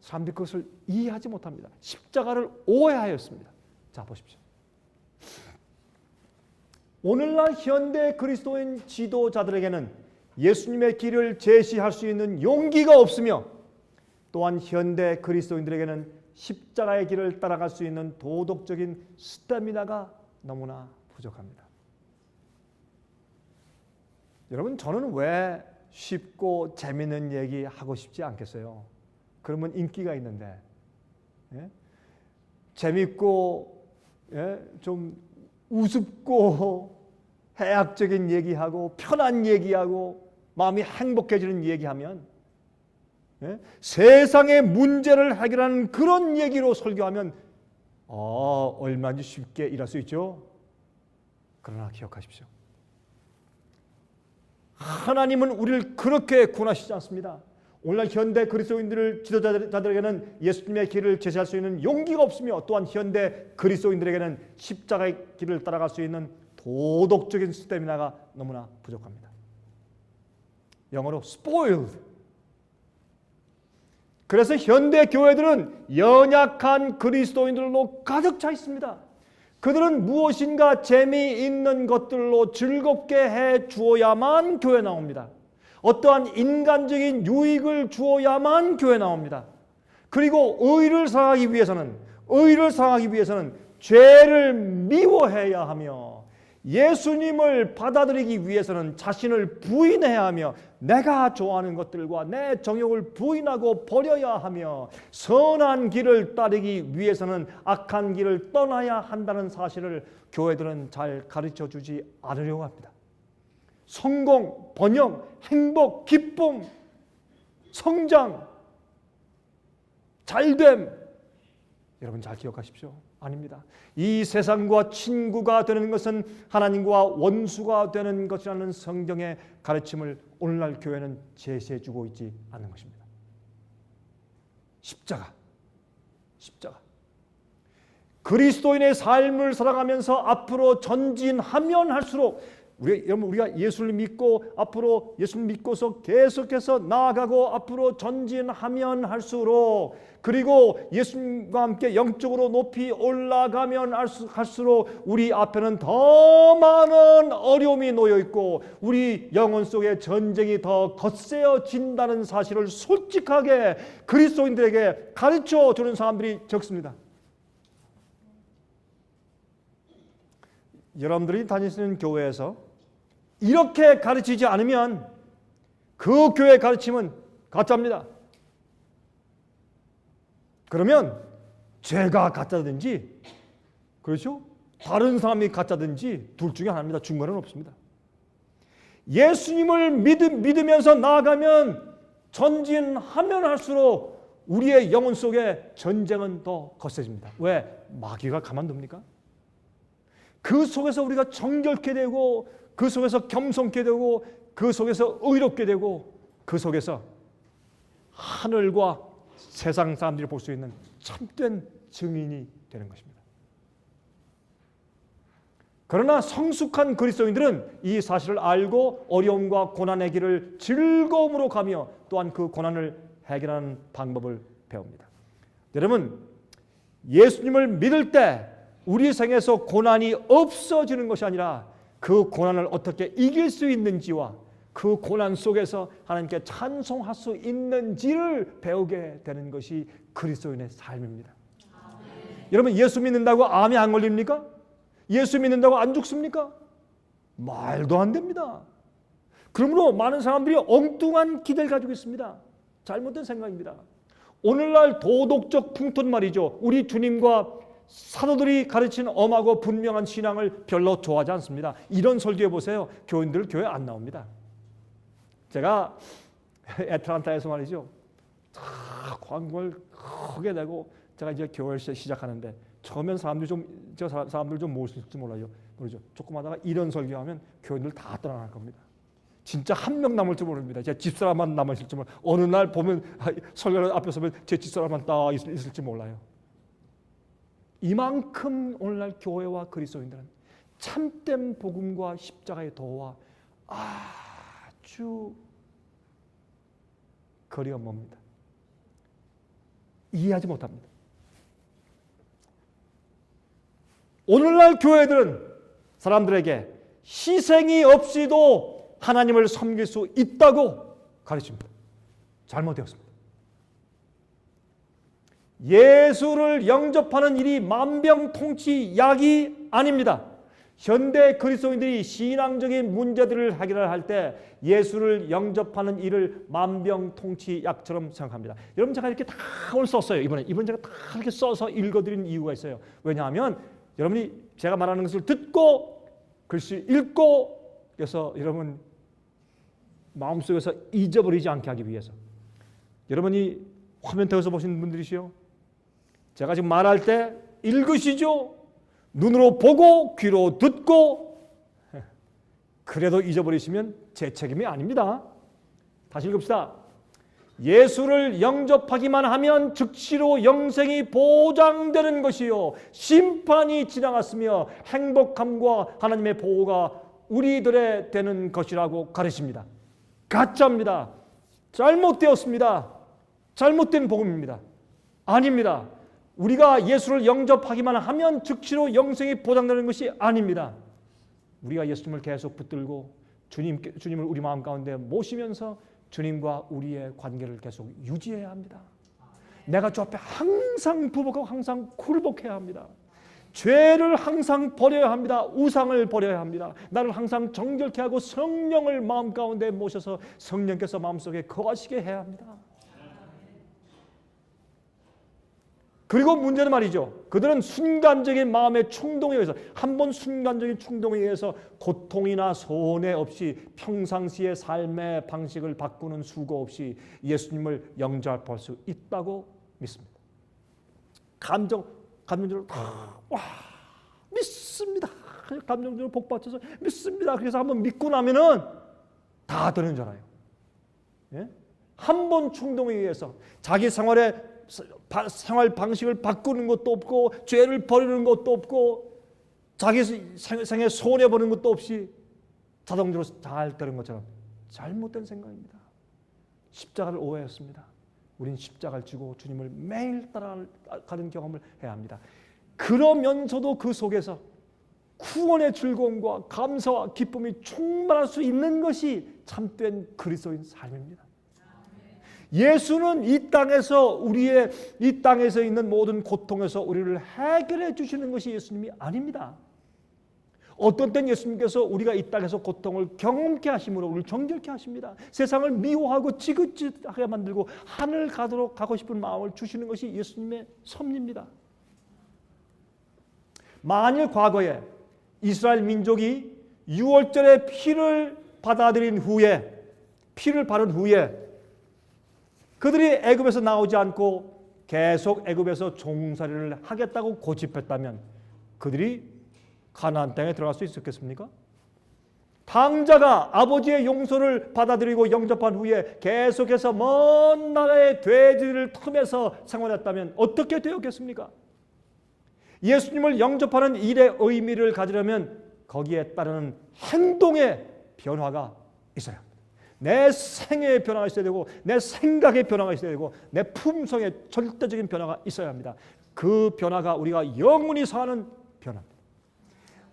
사람들이 그것을 이해하지 못합니다. 십자가를 오해하였습니다. 자 보십시오. 오늘날 현대 그리스도인 지도자들에게는 예수님의 길을 제시할 수 있는 용기가 없으며 또한 현대 그리스도인들에게는 십자가의 길을 따라갈 수 있는 도덕적인 스태미나가 너무나 부족합니다. 여러분 저는 왜 쉽고 재미있는 얘기 하고 싶지 않겠어요? 그러면 인기가 있는데 재밌고 좀 우습고 해학적인 얘기하고 편한 얘기하고 마음이 행복해지는 얘기하면 세상의 문제를 해결하는 그런 얘기로 설교하면 얼마나 쉽게 일할 수 있죠. 그러나 기억하십시오. 하나님은 우리를 그렇게 구원하시지 않습니다. 오늘날 현대 그리스도인들을 지도자들에게는 예수님의 길을 제시할 수 있는 용기가 없으며 또한 현대 그리스도인들에게는 십자가의 길을 따라갈 수 있는 도덕적인 스태미나가 너무나 부족합니다. 영어로 spoiled. 그래서 현대 교회들은 연약한 그리스도인들로 가득 차 있습니다. 그들은 무엇인가 재미있는 것들로 즐겁게 해 주어야만 교회 나옵니다. 어떠한 인간적인 유익을 주어야만 교회 나옵니다. 그리고 의를 사랑하기 위해서는 죄를 미워해야 하며 예수님을 받아들이기 위해서는 자신을 부인해야 하며 내가 좋아하는 것들과 내 정욕을 부인하고 버려야 하며 선한 길을 따르기 위해서는 악한 길을 떠나야 한다는 사실을 교회들은 잘 가르쳐 주지 않으려고 합니다. 성공, 번영, 행복, 기쁨, 성장, 잘됨, 여러분 잘 기억하십시오. 아닙니다. 이 세상과 친구가 되는 것은 하나님과 원수가 되는 것이라는 성경의 가르침을 오늘날 교회는 제시해주고 있지 않는 것입니다. 십자가. 그리스도인의 삶을 살아가면서 앞으로 전진하면 할수록 우리가 예수를 믿고 앞으로 예수를 믿고서 계속해서 나아가고 앞으로 전진하면 할수록 그리고 예수님과 함께 영적으로 높이 올라가면 할수록 우리 앞에는 더 많은 어려움이 놓여 있고 우리 영혼 속에 전쟁이 더 거세어진다는 사실을 솔직하게 그리스도인들에게 가르쳐 주는 사람들이 적습니다. 여러분들이 다니시는 교회에서 이렇게 가르치지 않으면 그 교회 가르침은 가짜입니다. 그러면 제가 가짜든지 그렇죠? 다른 사람이 가짜든지 둘 중에 하나입니다. 중간은 없습니다. 예수님을 믿으면서 나아가면 전진하면 할수록 우리의 영혼 속에 전쟁은 더 거세집니다. 왜? 마귀가 가만둡니까? 그 속에서 우리가 정결케 되고 그 속에서 겸손케 되고 그 속에서 의롭게 되고 그 속에서 하늘과 세상 사람들이 볼 수 있는 참된 증인이 되는 것입니다. 그러나 성숙한 그리스도인들은 이 사실을 알고 어려움과 고난의 길을 즐거움으로 가며 또한 그 고난을 해결하는 방법을 배웁니다. 여러분, 예수님을 믿을 때 우리 생에서 고난이 없어지는 것이 아니라 그 고난을 어떻게 이길 수 있는지와 그 고난 속에서 하나님께 찬송할 수 있는지를 배우게 되는 것이 그리스도인의 삶입니다. 여러분, 예수 믿는다고 암이 안 걸립니까? 예수 믿는다고 안 죽습니까? 말도 안 됩니다. 그러므로 많은 사람들이 엉뚱한 기대를 가지고 있습니다. 잘못된 생각입니다. 오늘날 도덕적 풍토는 말이죠. 우리 주님과 사도들이 가르친 엄하고 분명한 신앙을 별로 좋아하지 않습니다. 이런 설교해 보세요. 교인들 교회 안 나옵니다. 제가 애틀란타에서 말이죠. 광고를 크게 내고 제가 이제 교회를 시작하는데 처음엔 사람들 좀 모실지 몰라요. 모르죠. 조금 하다가 이런 설교하면 교인들 다 떠나갈 겁니다. 진짜 한 명 남을지 모릅니다. 제 집사람만 남으실지 몰라요. 어느 날 보면 설교 앞에 서면 제 집사람만 딱 있을지 몰라요. 이만큼 오늘날 교회와 그리스도인들은 참된 복음과 십자가의 도와 아주 거리가 멉니다. 이해하지 못합니다. 오늘날 교회들은 사람들에게 희생이 없이도 하나님을 섬길 수 있다고 가르칩니다. 잘못되었습니다. 예수를 영접하는 일이 만병통치약이 아닙니다. 현대 그리스도인들이 신앙적인 문제들을 해결할 때 예수를 영접하는 일을 만병통치약처럼 생각합니다. 여러분, 제가 이렇게 다 오늘 썼어요. 이번에 제가 다 이렇게 써서 읽어드리는 이유가 있어요. 왜냐하면 여러분이 제가 말하는 것을 듣고 글씨 읽고 그래서 여러분 마음속에서 잊어버리지 않게 하기 위해서 여러분이 화면 태워서 보시는 분들이시요. 제가 지금 말할 때 읽으시죠? 눈으로 보고 귀로 듣고 그래도 잊어버리시면 제 책임이 아닙니다. 다시 읽읍시다. 예수를 영접하기만 하면 즉시로 영생이 보장되는 것이요 심판이 지나갔으며 행복함과 하나님의 보호가 우리들의 되는 것이라고 가르칩니다. 가짜입니다. 잘못되었습니다. 잘못된 복음입니다. 아닙니다. 우리가 예수를 영접하기만 하면 즉시로 영생이 보장되는 것이 아닙니다. 우리가 예수님을 계속 붙들고 주님을 우리 마음 가운데 모시면서 주님과 우리의 관계를 계속 유지해야 합니다. 내가 주 앞에 항상 부복하고 항상 굴복해야 합니다. 죄를 항상 버려야 합니다. 우상을 버려야 합니다. 나를 항상 정결케 하고 성령을 마음 가운데 모셔서 성령께서 마음속에 거하시게 해야 합니다. 그리고 문제는 말이죠. 그들은 순간적인 마음의 충동에 의해서 한번 순간적인 충동에 의해서 고통이나 손해 없이 평상시의 삶의 방식을 바꾸는 수고 없이 예수님을 영접할 수 있다고 믿습니다. 감정적으로 와 믿습니다. 감정적으로 복받쳐서 믿습니다. 그래서 한번 믿고 나면은 다 되는 줄 알아요. 예? 한 번 충동에 의해서 자기 생활 방식을 바꾸는 것도 없고 죄를 버리는 것도 없고 자기 생에 손해 보는 것도 없이 자동적으로 잘 되는 것처럼 잘못된 생각입니다. 십자가를 오해했습니다. 우린 십자가를 지고 주님을 매일 따라가는 경험을 해야 합니다. 그러면서도 그 속에서 구원의 즐거움과 감사와 기쁨이 충만할 수 있는 것이 참된 그리스도인 삶입니다. 예수는 이 땅에서 있는 모든 고통에서 우리를 해결해 주시는 것이 예수님이 아닙니다. 어떤 땐 예수님께서 우리가 이 땅에서 고통을 경험케 하심으로 우리를 정결케 하십니다. 세상을 미워하고 지긋지긋하게 만들고 하늘 가고 싶은 마음을 주시는 것이 예수님의 섭리입니다. 만일 과거에 이스라엘 민족이 유월절에 피를 바른 후에 그들이 애굽에서 나오지 않고 계속 애굽에서 종살이를 하겠다고 고집했다면 그들이 가나안 땅에 들어갈 수 있었겠습니까? 당자가 아버지의 용서를 받아들이고 영접한 후에 계속해서 먼 나라의 돼지를 틈에서 생활했다면 어떻게 되었겠습니까? 예수님을 영접하는 일의 의미를 가지려면 거기에 따르는 행동의 변화가 있어야 합니다. 내 생애의 변화가 있어야 되고 내 생각의 변화가 있어야 되고 내 품성의 절대적인 변화가 있어야 합니다. 그 변화가 우리가 영원히 사는 변화입니다.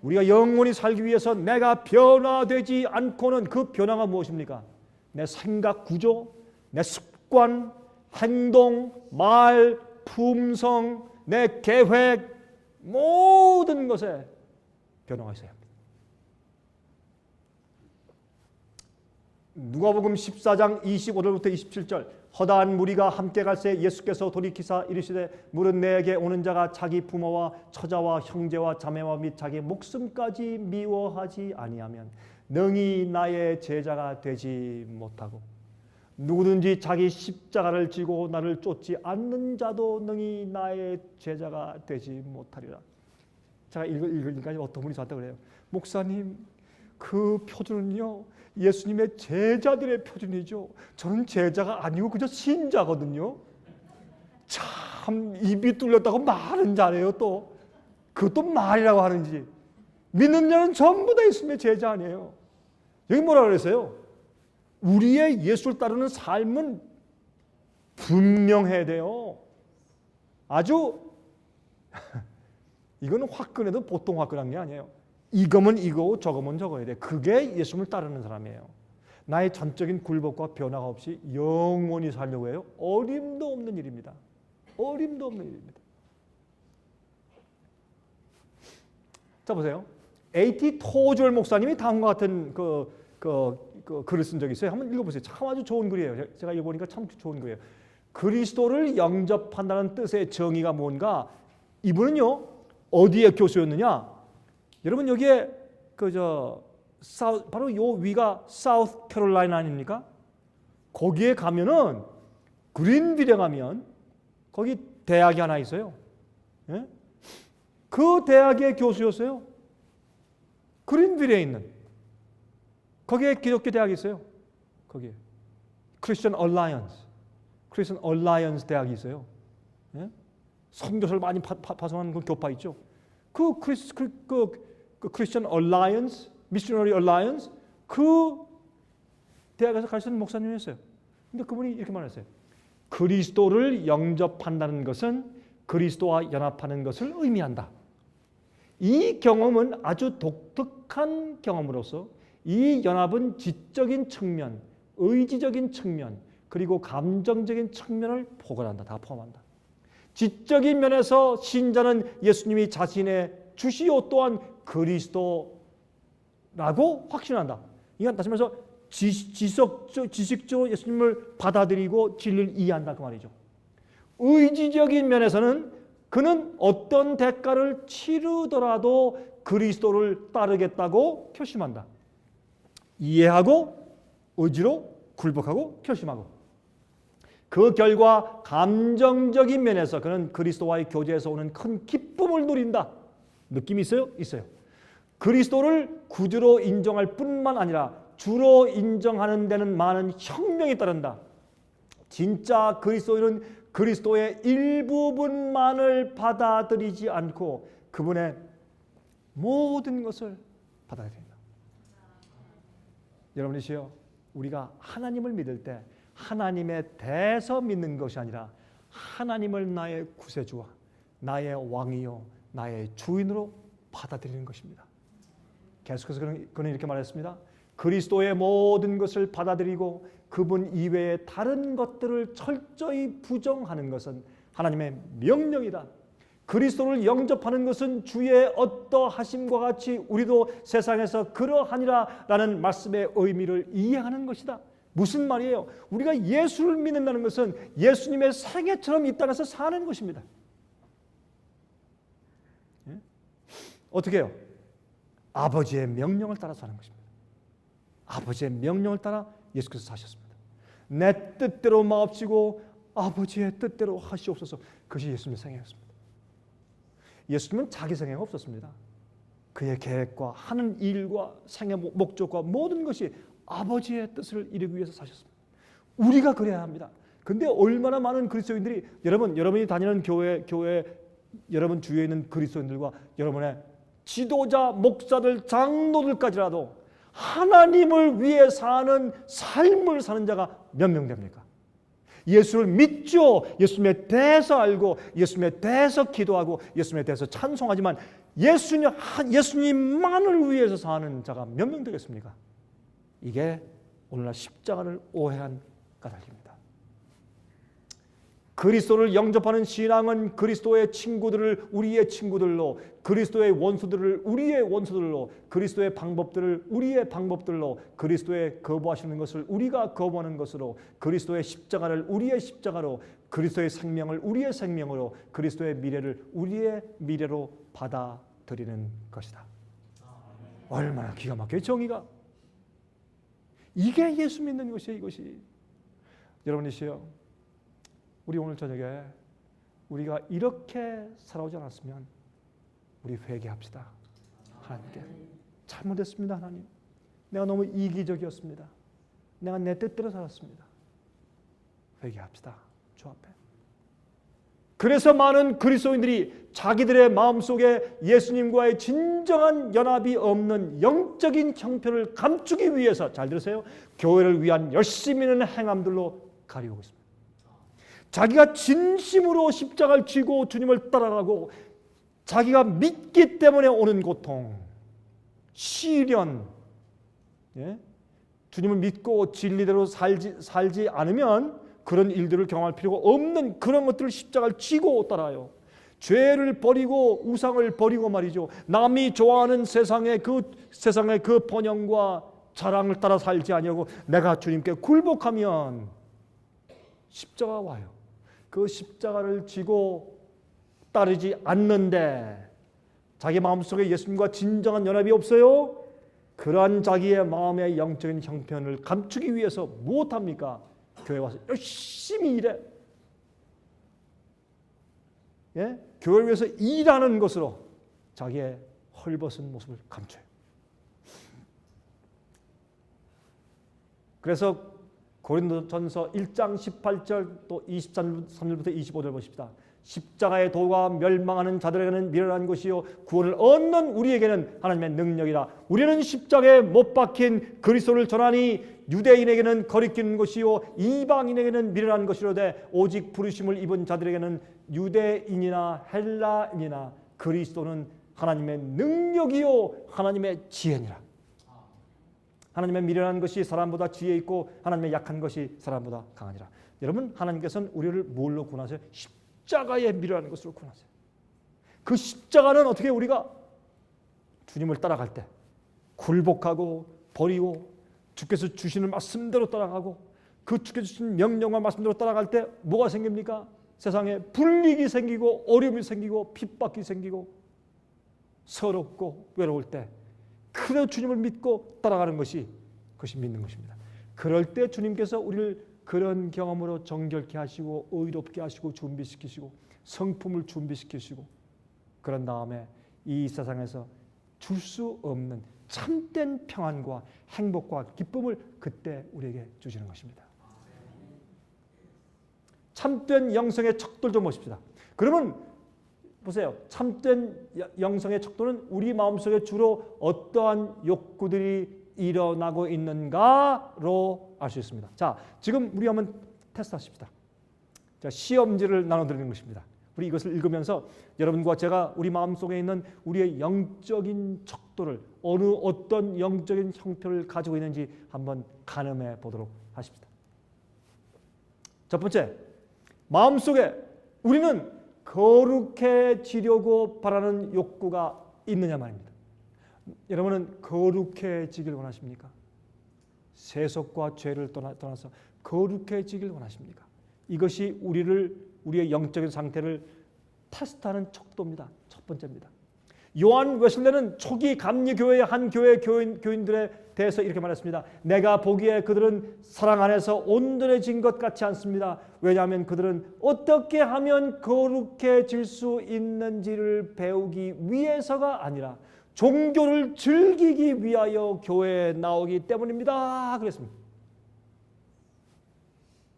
우리가 영원히 살기 위해서 내가 변화되지 않고는 그 변화가 무엇입니까? 내 생각 구조, 내 습관, 행동, 말, 품성, 내 계획 모든 것에 변화가 있어야 합니다. 누가복음 14장 25절부터 27절 허다한 무리가 함께 갈새 예수께서 돌이키사 이르시되 물은 내게 오는 자가 자기 부모와 처자와 형제와 자매와 및 자기 목숨까지 미워하지 아니하면 능히 나의 제자가 되지 못하고 누구든지 자기 십자가를 지고 나를 쫓지 않는 자도 능히 나의 제자가 되지 못하리라. 제가 읽으니까 어떤 분이 저한테 그래요. 목사님, 그 표준은요 예수님의 제자들의 표준이죠. 저는 제자가 아니고 그저 신자거든요. 참 입이 뚫렸다고 말은 잘해요. 또 그것도 말이라고 하는지. 믿는 자는 전부 다 예수님의 제자 아니에요. 여기 뭐라 그랬어요? 우리의 예수를 따르는 삶은 분명해야 돼요. 아주 이거는 화끈해도 보통 화끈한 게 아니에요. 이거면 이거고 저거면 저거야 돼. 그게 예수님을 따르는 사람이에요. 나의 전적인 굴복과 변화가 없이 영원히 살려고 해요. 어림도 없는 일입니다. 어림도 없는 일입니다. 자 보세요. A.T. 토주얼 목사님이 다음과 같은 글을 쓴 적이 있어요. 한번 읽어보세요. 참 아주 좋은 글이에요. 제가 읽어보니까 참 좋은 글이에요. 그리스도를 영접한다는 뜻의 정의가 뭔가. 이분은요 어디에 교수였느냐? 여러분 여기에 바로 요 위가 사우스 캐롤라이나 아닙니까? 거기에 가면은 그린빌에 가면 거기 대학이 하나 있어요. 예? 그 대학의 교수였어요. 그린빌에 있는 거기에 기독교 대학이 있어요. 거기에 크리스천 얼라이언스. 크리스천 얼라이언스 대학이 있어요. 예? 선교사를 많이 파송하는 그 교파 있죠. 그 크리스천 얼라이언스, 미셔너리 얼라이언스 그 대학에서 가르치는 목사님이었어요. 근데 그분이 이렇게 말했어요. 그리스도를 영접한다는 것은 그리스도와 연합하는 것을 의미한다. 이 경험은 아주 독특한 경험으로서 이 연합은 지적인 측면, 의지적인 측면, 그리고 감정적인 측면을 포괄한다. 다 포함한다. 지적인 면에서 신자는 예수님이 자신의 주시오 또한 그리스도라고 확신한다. 이건 다시 말해서 지식적으로 예수님을 받아들이고 진리를 이해한다 그 말이죠. 의지적인 면에서는 그는 어떤 대가를 치르더라도 그리스도를 따르겠다고 결심한다. 이해하고 의지로 굴복하고 결심하고 그 결과 감정적인 면에서 그는 그리스도와의 교제에서 오는 큰 기쁨을 누린다. 느낌이 있어요? 있어요. 그리스도를 구주로 인정할 뿐만 아니라 주로 인정하는 데는 많은 혁명이 따른다. 진짜 그리스도인은 그리스도의 일부분만을 받아들이지 않고 그분의 모든 것을 받아들여야 된다. 여러분이시여, 우리가 하나님을 믿을 때 하나님에 대해서 믿는 것이 아니라 하나님을 나의 구세주와 나의 왕이요 나의 주인으로 받아들이는 것입니다. 계속해서 그는 이렇게 말했습니다. 그리스도의 모든 것을 받아들이고 그분 이외의 다른 것들을 철저히 부정하는 것은 하나님의 명령이다. 그리스도를 영접하는 것은 주의 어떠하심과 같이 우리도 세상에서 그러하니라 라는 말씀의 의미를 이해하는 것이다. 무슨 말이에요? 우리가 예수를 믿는다는 것은 예수님의 생애처럼 이 땅에서 사는 것입니다. 예? 어떻게 해요? 아버지의 명령을 따라 사는 것입니다. 아버지의 명령을 따라 예수께서 사셨습니다. 내 뜻대로 마옵시고 아버지의 뜻대로 하시옵소서. 그것이 예수님의 생애였습니다. 예수님은 자기 생애가 없었습니다. 그의 계획과 하는 일과 생애 목적과 모든 것이 아버지의 뜻을 이루기 위해서 사셨습니다. 우리가 그래야 합니다. 근데 얼마나 많은 그리스도인들이 여러분이 다니는 교회 여러분 주위에 있는 그리스도인들과 여러분의 지도자, 목사들, 장로들까지라도 하나님을 위해 사는 삶을 사는 자가 몇 명 됩니까? 예수를 믿죠. 예수님에 대해서 알고 예수님에 대해서 기도하고 예수님에 대해서 찬송하지만 예수님만을 위해서 사는 자가 몇 명 되겠습니까? 이게 오늘날 십자가를 오해한 까닭입니다. 그리스도를 영접하는 신앙은 그리스도의 친구들을 우리의 친구들로, 그리스도의 원수들을 우리의 원수들로, 그리스도의 방법들을 우리의 방법들로, 그리스도의 거부하시는 것을 우리가 거부하는 것으로, 그리스도의 십자가를 우리의 십자가로, 그리스도의 생명을 우리의 생명으로, 그리스도의 미래를 우리의 미래로 받아들이는 것이다. 얼마나 기가 막혀요, 정의가. 이게 예수 믿는 것이에요, 이것이. 여러분이시여, 우리 오늘 저녁에 우리가 이렇게 살아오지 않았으면 우리 회개합시다. 하나님께 잘못했습니다. 하나님, 내가 너무 이기적이었습니다. 내가 내 뜻대로 살았습니다. 회개합시다. 주 앞에. 그래서 많은 그리스도인들이 자기들의 마음속에 예수님과의 진정한 연합이 없는 영적인 형편을 감추기 위해서, 잘 들으세요, 교회를 위한 열심히 있는 행함들로 가리우고 있습니다. 자기가 진심으로 십자가를 쥐고 주님을 따라가고 자기가 믿기 때문에 오는 고통, 시련, 주님을 믿고 진리대로 살지 않으면 그런 일들을 경험할 필요가 없는 그런 것들을 십자가를 쥐고 따라요. 죄를 버리고 우상을 버리고 말이죠. 남이 좋아하는 세상의 그 번영과 자랑을 따라 살지 아니하고 내가 주님께 굴복하면 십자가가 와요. 그 십자가를 지고 따르지 않는데 자기 마음속에 예수님과 진정한 연합이 없어요. 그러한 자기의 마음의 영적인 형편을 감추기 위해서 무엇합니까? 교회 와서 열심히 일해. 교회를 위해서 일하는 것으로 자기의 헐벗은 모습을 감춰요. 그래서 고린도전서 1장 18절 또 23절부터 25절 보십시다. 십자가의 도가 멸망하는 자들에게는 미련한 것이요 구원을 얻는 우리에게는 하나님의 능력이라. 우리는 십자가에 못 박힌 그리스도를 전하니 유대인에게는 거리끼는 것이요 이방인에게는 미련한 것이로되 오직 부르심을 입은 자들에게는 유대인이나 헬라인이나 그리스도는 하나님의 능력이요 하나님의 지혜니라. 하나님의 미련한 것이 사람보다 지혜 있고 하나님의 약한 것이 사람보다 강하니라. 여러분, 하나님께서는 우리를 뭘로 구원하세요? 십자가에 미련한 것으로 구원하세요. 그 십자가는 어떻게 우리가 주님을 따라갈 때 굴복하고 버리고 주께서 주시는 말씀대로 따라가고 그 주께서 주신 명령과 말씀대로 따라갈 때 뭐가 생깁니까? 세상에 불이익이 생기고 어려움이 생기고 핍박이 생기고 서럽고 외로울 때 그래도 주님을 믿고 따라가는 것이 그것이 믿는 것입니다. 그럴 때 주님께서 우리를 그런 경험으로 정결케 하시고 의롭게 하시고 준비시키시고 성품을 준비시키시고 그런 다음에 이 세상에서 줄 수 없는 참된 평안과 행복과 기쁨을 그때 우리에게 주시는 것입니다. 참된 영성의 척도를 좀 보십시다. 그러면 보세요. 참된 영성의 척도는 우리 마음속에 주로 어떠한 욕구들이 일어나고 있는가로 알 수 있습니다. 자, 지금 우리 한번 테스트하십시다. 자, 시험지를 나눠드리는 것입니다. 우리 이것을 읽으면서 여러분과 제가 우리 마음속에 있는 우리의 영적인 척도를 어떤 영적인 형태를 가지고 있는지 한번 가늠해 보도록 하십시다. 첫 번째, 마음속에 우리는 거룩해지려고 바라는 욕구가 있느냐 말입니다. 여러분은 거룩해지길 원하십니까? 세속과 죄를 떠나서 거룩해지길 원하십니까? 이것이 우리의 영적인 상태를 테스트하는 척도입니다. 첫 번째입니다. 요한 웨슬레는 초기 감리교회의 한 교회 교인들에 대해서 이렇게 말했습니다. 내가 보기에 그들은 사랑 안에서 온전해진 것 같지 않습니다. 왜냐하면 그들은 어떻게 하면 거룩해질 수 있는지를 배우기 위해서가 아니라 종교를 즐기기 위하여 교회에 나오기 때문입니다. 그랬습니다.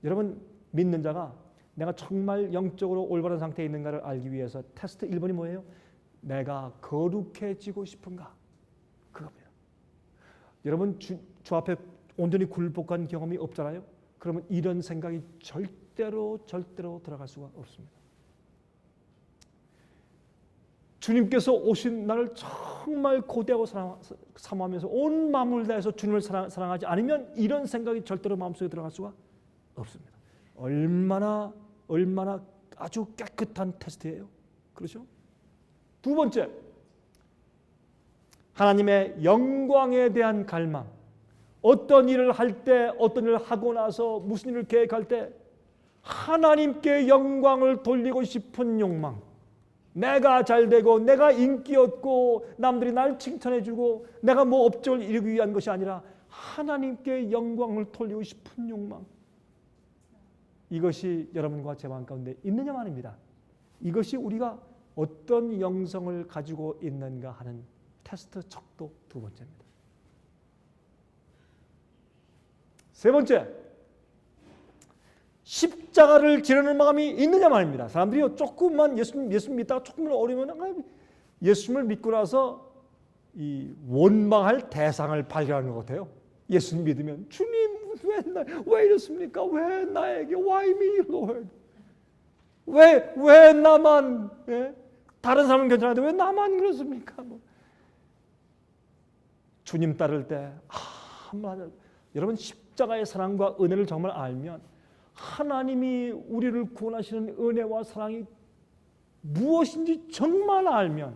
여러분, 믿는 자가 내가 정말 영적으로 올바른 상태에 있는가를 알기 위해서 테스트 1번이 뭐예요? 내가 거룩해지고 싶은가? 그겁니다. 여러분, 주 앞에 온전히 굴복한 경험이 없잖아요? 그러면 이런 생각이 절대로 들어갈 수가 없습니다. 주님께서 오신 나를 정말 고대하고 사모하면서 온 마음을 다해서 주님을 사랑하지 않으면 이런 생각이 절대로 마음속에 들어갈 수가 없습니다. 얼마나 아주 깨끗한 테스트예요. 그렇죠? 두 번째, 하나님의 영광에 대한 갈망. 어떤 일을 할 때, 어떤 일을 하고 나서 무슨 일을 계획할 때 하나님께 영광을 돌리고 싶은 욕망. 내가 잘되고 내가 인기 얻고 남들이 날 칭찬해주고 내가 뭐 업적을 이루기 위한 것이 아니라 하나님께 영광을 돌리고 싶은 욕망. 이것이 여러분과 제 마음 가운데 있느냐 말입니다. 이것이 우리가 어떤 영성을 가지고 있는가 하는 테스트 척도 두 번째입니다. 세 번째, 십자가를 지르는 마음이 있느냐 말입니다. 사람들이 조금만 예수님 믿다가 조금만 어려우면 예수님을 믿고 나서 이 원망할 대상을 발견하는 것 같아요. 예수님 믿으면 주님 왜 이렇습니까? 왜 나에게 Why me, Lord? 왜 나만? 예? 다른 사람은 괜찮은데 왜 나만 그렇습니까? 주님 따를 때 여러분 십자가의 사랑과 은혜를 정말 알면 하나님이 우리를 구원하시는 은혜와 사랑이 무엇인지 정말 알면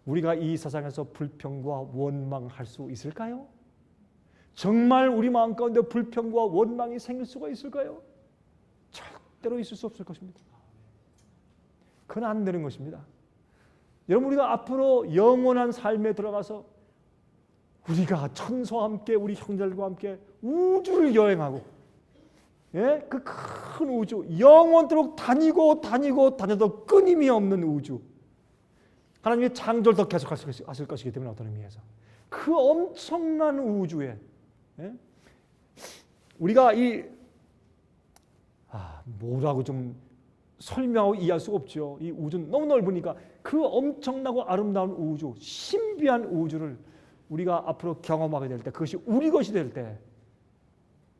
우리가 이 세상에서 불평과 원망할 수 있을까요? 정말 우리 마음 가운데 불평과 원망이 생길 수가 있을까요? 절대로 있을 수 없을 것입니다. 그건 안 되는 것입니다. 여러분, 우리가 앞으로 영원한 삶에 들어가서 우리가 천사와 함께 우리 형제들과 함께 우주를 여행하고 그 큰 우주, 영원토록 다녀도 끊임이 없는 우주. 하나님의 창조를 더 계속하실 것이기 때문에 어떤 의미에서 그 엄청난 우주에 우리가 이 뭐라고 좀 설명하고 이해할 수가 없죠. 이 우주는 너무 넓으니까 그 엄청나고 아름다운 우주, 신비한 우주를 우리가 앞으로 경험하게 될 때, 그것이 우리 것이 될 때,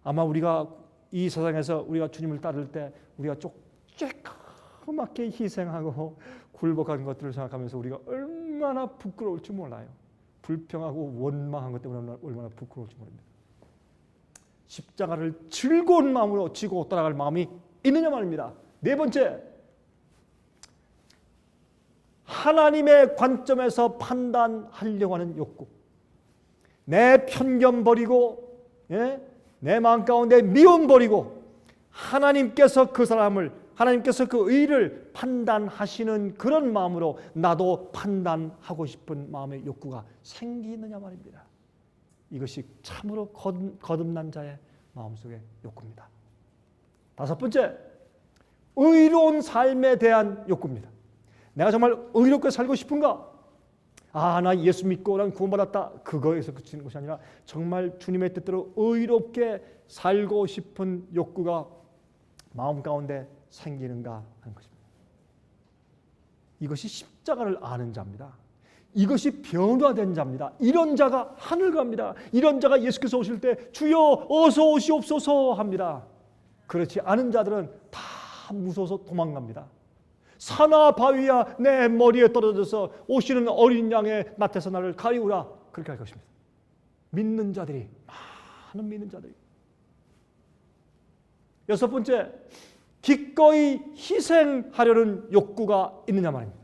아마 우리가 이 세상에서 우리가 주님을 따를 때 우리가 조그맣게 희생하고 굴복한 것들을 생각하면서 우리가 얼마나 부끄러울지 몰라요. 불평하고 원망한 것 때문에 얼마나 부끄러울지 모릅니다. 십자가를 즐거운 마음으로 지고 따라갈 마음이 있느냐 말입니다. 네 번째, 하나님의 관점에서 판단하려고 하는 욕구. 내 편견 버리고, 내 마음 가운데 미움 버리고 하나님께서 그 사람을, 하나님께서 그 의를 판단하시는 그런 마음으로 나도 판단하고 싶은 마음의 욕구가 생기느냐 말입니다. 이것이 참으로 거듭난 자의 마음속의 욕구입니다. 다섯 번째, 의로운 삶에 대한 욕구입니다. 내가 정말 의롭게 살고 싶은가? 나 예수 믿고 난 구원받았다. 그거에서 그치는 것이 아니라 정말 주님의 뜻대로 의롭게 살고 싶은 욕구가 마음 가운데 생기는가 하는 것입니다. 이것이 십자가를 아는 자입니다. 이것이 변화된 자입니다. 이런 자가 하늘 갑니다. 이런 자가 예수께서 오실 때 주여 어서 오시옵소서 합니다. 그렇지 않은 자들은 다 무서워서 도망갑니다. 산아 바위야 내 머리에 떨어져서 오시는 어린 양의 낯에서 나를 가리우라. 그렇게 할 것입니다. 믿는 자들이, 많은 믿는 자들이. 여섯 번째, 기꺼이 희생하려는 욕구가 있느냐 말입니다.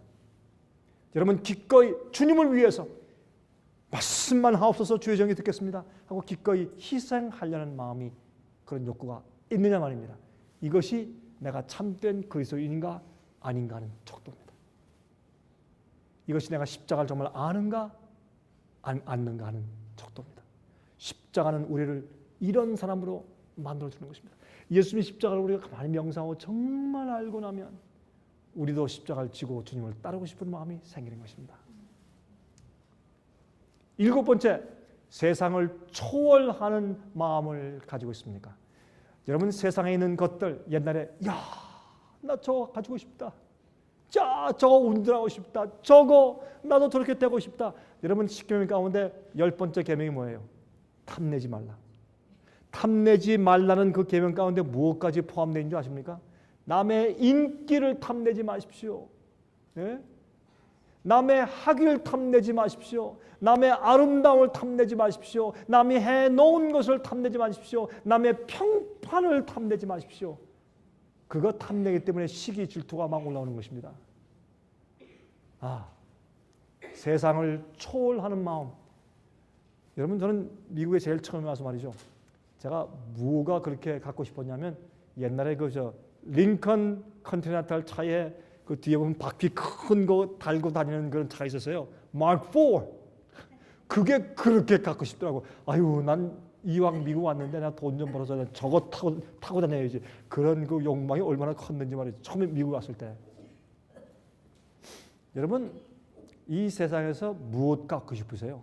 여러분, 기꺼이 주님을 위해서 말씀만 하옵소서 주의 정이 듣겠습니다 하고 기꺼이 희생하려는 마음이, 그런 욕구가 있느냐 말입니다. 이것이 내가 참된 그리스도인인가 아닌가 하는 척도입니다. 이것이 내가 십자가를 정말 아는가 않는가 하는 척도입니다. 십자가는 우리를 이런 사람으로 만들어주는 것입니다. 예수님의 십자가를 우리가 가만히 명상하고 정말 알고 나면 우리도 십자가를 지고 주님을 따르고 싶은 마음이 생기는 것입니다. 일곱 번째, 세상을 초월하는 마음을 가지고 있습니까? 여러분, 세상에 있는 것들, 옛날에 나 저거 가지고 싶다. 저거 운전하고 싶다. 저거 나도 저렇게 되고 싶다. 여러분, 10계명 가운데 10번째 계명이 뭐예요? 탐내지 말라. 탐내지 말라는 그 계명 가운데 무엇까지 포함되어 있는 줄 아십니까? 남의 인기를 탐내지 마십시오. 남의 학위를 탐내지 마십시오. 남의 아름다움을 탐내지 마십시오. 남이 해놓은 것을 탐내지 마십시오. 남의 평판을 탐내지 마십시오. 그거 탐내기 때문에 시기 질투가 막 올라오는 것입니다. 세상을 초월하는 마음. 여러분, 저는 미국에 제일 처음에 와서 말이죠. 제가 뭐가 그렇게 갖고 싶었냐면, 옛날에 링컨 컨티넨탈 차에 그 뒤에 보면 바퀴 큰 거 달고 다니는 그런 차가 있었어요. 마크 4. 그게 그렇게 갖고 싶더라고. 난 이왕 미국 왔는데 나 돈 좀 벌어서 저거 타고 다녀야지. 그런 그 욕망이 얼마나 컸는지 말이죠. 처음에 미국 왔을 때. 여러분, 이 세상에서 무엇 갖고 싶으세요?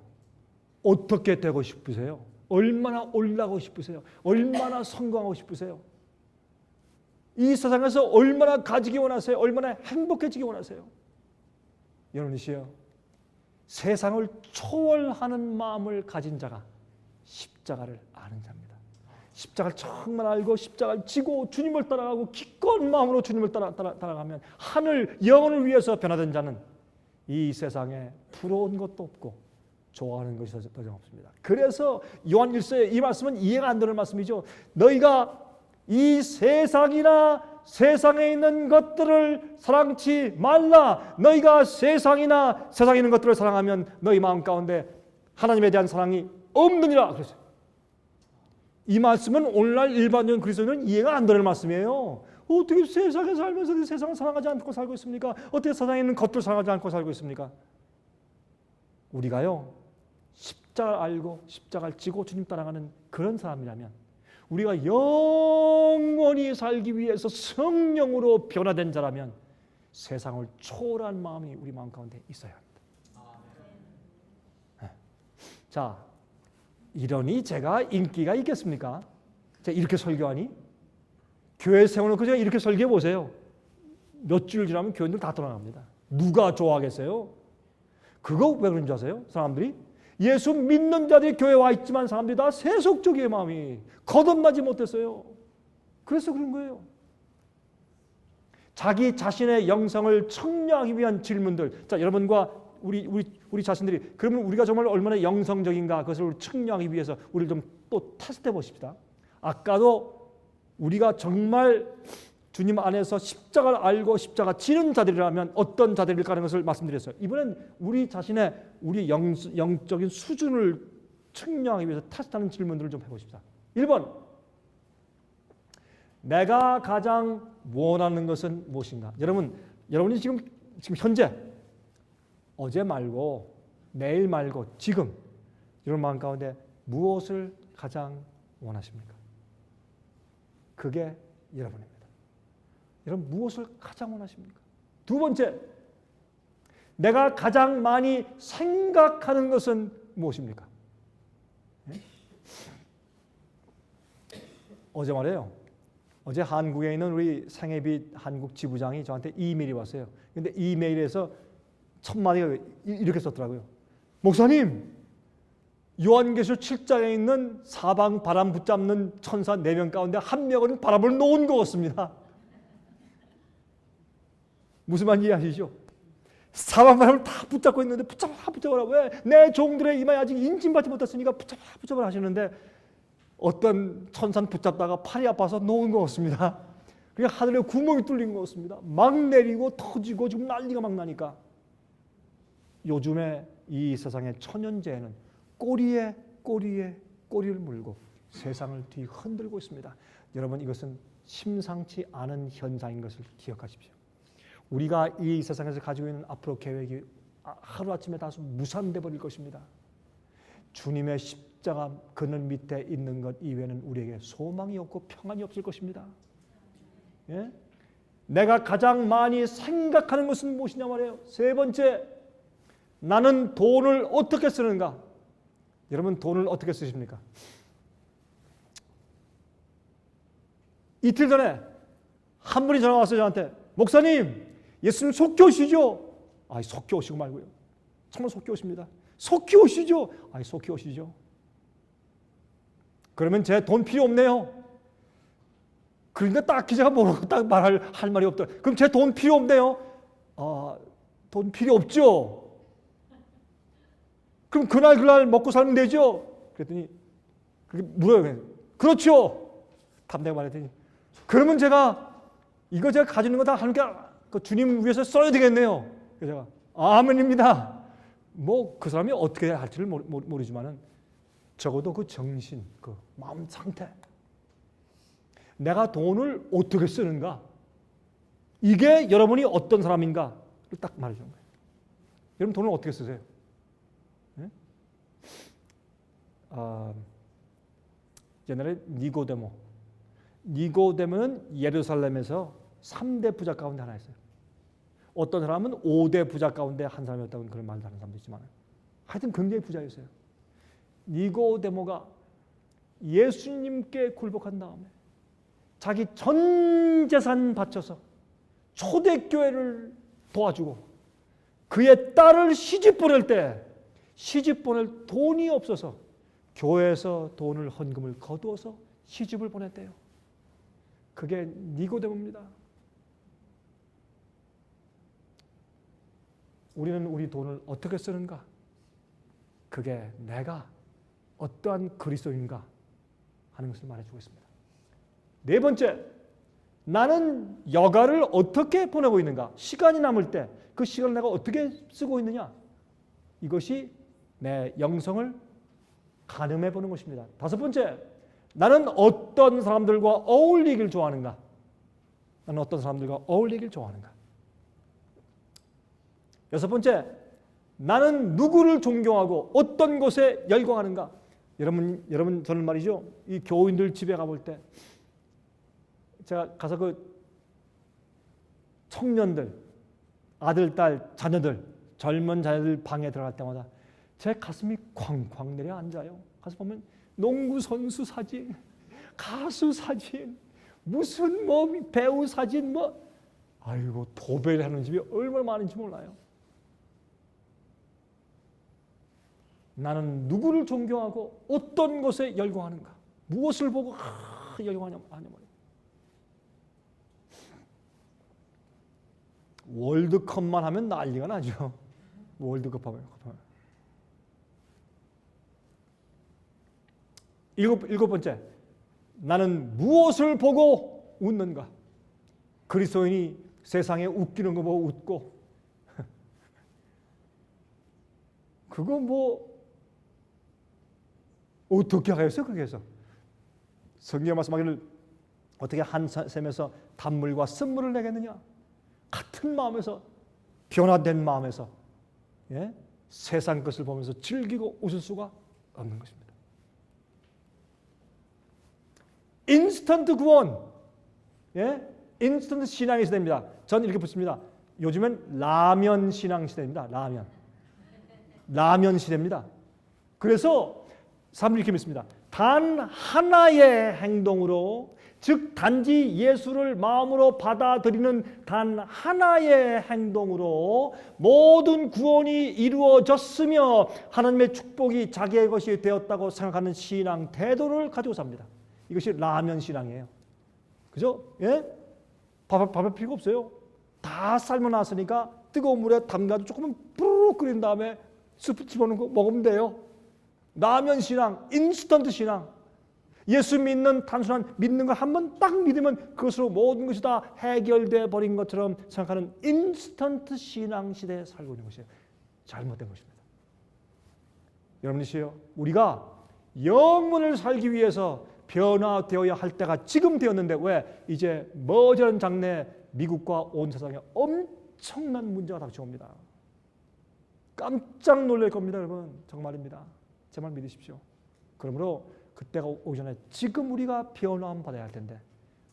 어떻게 되고 싶으세요? 얼마나 올라가고 싶으세요? 얼마나 성공하고 싶으세요? 이 세상에서 얼마나 가지기 원하세요? 얼마나 행복해지기 원하세요? 여러분이시여, 세상을 초월하는 마음을 가진 자가 십자가를 아는 자입니다. 십자가를 정말 알고 십자가를 지고 주님을 따라가고 기꺼운 마음으로 주님을 따라가면 하늘 영혼을 위해서 변화된 자는 이 세상에 부러운 것도 없고 좋아하는 것이 더 이상 없습니다. 그래서 요한 1서에 이 말씀은 이해가 안 되는 말씀이죠. 너희가 이 세상이나 세상에 있는 것들을 사랑치 말라. 너희가 세상이나 세상에 있는 것들을 사랑하면 너희 마음 가운데 하나님에 대한 사랑이 없느니라. 그랬어요. 이 말씀은 오늘날 일반적인 그리스도인은 이해가 안 되는 말씀이에요. 어떻게 세상에 살면서 세상을 사랑하지 않고 살고 있습니까? 어떻게 세상에 있는 것들을 사랑하지 않고 살고 있습니까? 우리가요, 십자가를 알고 십자가를 지고 주님 따라가는 그런 사람이라면, 우리가 영원히 살기 위해서 성령으로 변화된 자라면 세상을 초월한 마음이 우리 마음 가운데 있어야 합니다. 자, 이러니 제가 인기가 있겠습니까? 제가 이렇게 설교하니? 교회 세워놓고 제가 이렇게 설계해 보세요. 몇 주일 지나면 교인들 다 떠나갑니다. 누가 좋아하겠어요? 그거 왜 그런 줄 아세요? 사람들이 예수 믿는 자들이 교회에 와 있지만 사람들이 다 세속적인 마음이 거듭나지 못했어요. 그래서 그런 거예요. 자기 자신의 영성을 청량하기 위한 질문들. 자, 여러분과 우리 자신들이 그러면 우리가 정말 얼마나 영성적인가 그것을 측량하기 위해서 우리를 좀 또 테스트해 보십시다. 아까도 우리가 정말 주님 안에서 십자가를 알고 십자가 지는 자들이라면 어떤 자들일까 하는 것을 말씀드렸어요. 이번엔 우리 자신의 우리 영적인 수준을 측량하기 위해서 테스트하는 질문들을 좀 해보십시다. 1번, 내가 가장 원하는 것은 무엇인가? 여러분이 지금 현재 어제 말고 내일 말고 지금 이런 마음 가운데 무엇을 가장 원하십니까? 그게 여러분입니다. 여러분 무엇을 가장 원하십니까? 두 번째, 내가 가장 많이 생각하는 것은 무엇입니까? 네? 어제 말이에요. 어제 한국에 있는 우리 생애빛 한국 지부장이 저한테 이메일이 왔어요. 근데 이메일에서 첫 마디가 이렇게 썼더라고요. 목사님, 요한계시록 7장에 있는 사방 바람 붙잡는 천사 4명 가운데 한 명은 바람을 놓은 것 같습니다. 무슨 말인지 이해하시죠? 사방 바람을 다 붙잡고 있는데 붙잡아라. 왜? 내 종들의 이마에 아직 인침받지 못했으니까 붙잡아라 하시는데 어떤 천사는 붙잡다가 팔이 아파서 놓은 것 같습니다. 그냥 하늘에 구멍이 뚫린 것 같습니다. 막 내리고 터지고 지금 난리가 막 나니까 요즘에 이 세상의 천연재해는 꼬리에 꼬리를 물고 세상을 뒤흔들고 있습니다. 여러분 이것은 심상치 않은 현상인 것을 기억하십시오. 우리가 이 세상에서 가지고 있는 앞으로 계획이 하루아침에 다 무산돼 버릴 것입니다. 주님의 십자가 그늘 밑에 있는 것 이외에는 우리에게 소망이 없고 평안이 없을 것입니다. 예? 내가 가장 많이 생각하는 것은 무엇이냐 말이에요. 세 번째, 나는 돈을 어떻게 쓰는가? 여러분 돈을 어떻게 쓰십니까? 이틀 전에 한 분이 전화 왔어요. 저한테. 목사님, 예수님 속기 오시죠? 아이, 속기 오시고 말고요. 정말 속기 오십니다. 속기 오시죠? 아이, 속기 오시죠. 그러면 제 돈 필요 없네요. 그러니까 딱히 제가 뭐라고 딱 할 말이 없다. 그럼 제 돈 필요 없네요. 돈 필요 없죠. 그럼 그날 먹고 살면 되죠? 그랬더니 그게 물어요. 그렇죠. 답 내가 말했더니 그러면 제가 가지고 있는 거 다 하니까 그 주님 위해서 써야 되겠네요. 그래서 제가 아멘입니다. 뭐 그 사람이 어떻게 할지를 모르지만은 적어도 그 정신, 그 마음 상태, 내가 돈을 어떻게 쓰는가, 이게 여러분이 어떤 사람인가를 딱 말해주는 거예요. 여러분 돈을 어떻게 쓰세요? 네? 옛날에 니고데모는 예루살렘에서 3대 부자 가운데 하나였어요. 어떤 사람은 5대 부자 가운데 한 사람이었다고 그런 말을 하는 사람도 있지만 하여튼 굉장히 부자였어요. 니고데모가 예수님께 굴복한 다음에 자기 전 재산 바쳐서 초대교회를 도와주고 그의 딸을 시집 보낼 때 시집 보낼 돈이 없어서 교회에서 돈을 헌금을 거두어서 시집을 보냈대요. 그게 니고데모입니다. 우리는 우리 돈을 어떻게 쓰는가? 그게 내가 어떠한 그리스도인가 하는 것을 말해주고 있습니다. 네 번째, 나는 여가를 어떻게 보내고 있는가? 시간이 남을 때 그 시간을 내가 어떻게 쓰고 있느냐? 이것이 내 영성을 가늠해 보는 것입니다. 다섯 번째, 나는 어떤 사람들과 어울리길 좋아하는가? 나는 어떤 사람들과 어울리길 좋아하는가? 여섯 번째, 나는 누구를 존경하고 어떤 곳에 열광하는가? 여러분 저는 말이죠. 이 교인들 집에 가볼 때 제가 가서 그 청년들, 아들, 딸, 자녀들, 젊은 자녀들 방에 들어갈 때마다 제 가슴이 쾅쾅 내려앉아요. 가서 보면 농구 선수 사진, 가수 사진, 무슨 뭐 배우 사진 뭐 아이고 도배하는 집이 얼마나 많은지 몰라요. 나는 누구를 존경하고 어떤 것에 열광하는가? 무엇을 보고 열광하냐 말이에요. 월드컵만 하면 난리가 나죠. 월드컵 하면. 일곱 번째, 나는 무엇을 보고 웃는가? 그리스도인이 세상에 웃기는 거 보고 웃고 그거 뭐 어떻게 하겠어요? 그게서 성경 말씀하기를 어떻게 한 샘에서 단물과 쓴물을 내겠느냐? 같은 마음에서 변화된 마음에서 세상 것을 보면서 즐기고 웃을 수가 없는 것입니다. 인스턴트 구원, 인스턴트 신앙의 시대입니다. 전 이렇게 붙습니다. 요즘엔 라면 신앙 시대입니다. 라면 시대입니다. 그래서 사람들이 이렇게 믿습니다. 단 하나의 행동으로, 즉 단지 예수를 마음으로 받아들이는 단 하나의 행동으로 모든 구원이 이루어졌으며 하나님의 축복이 자기의 것이 되었다고 생각하는 신앙 태도를 가지고 삽니다. 이것이 라면 신앙이에요. 그죠? 밥할 필요가 없어요. 다 삶아놨으니까 뜨거운 물에 담가도 조금만 부르륵 끓인 다음에 스프 집어넣고 먹으면 돼요. 라면 신앙, 인스턴트 신앙. 예수 믿는 단순한 믿는 걸 한 번 딱 믿으면 그것으로 모든 것이 다 해결돼 버린 것처럼 생각하는 인스턴트 신앙 시대에 살고 있는 것이에요. 잘못된 것입니다. 여러분이시요, 우리가 영혼을 살기 위해서 변화되어야 할 때가 지금 되었는데 왜? 이제 머지않은 장래에 미국과 온 세상에 엄청난 문제가 닥쳐옵니다. 깜짝 놀랄 겁니다, 여러분. 정말입니다. 제 말 믿으십시오. 그러므로 그때가 오기 전에 지금 우리가 변화함 받아야 할 텐데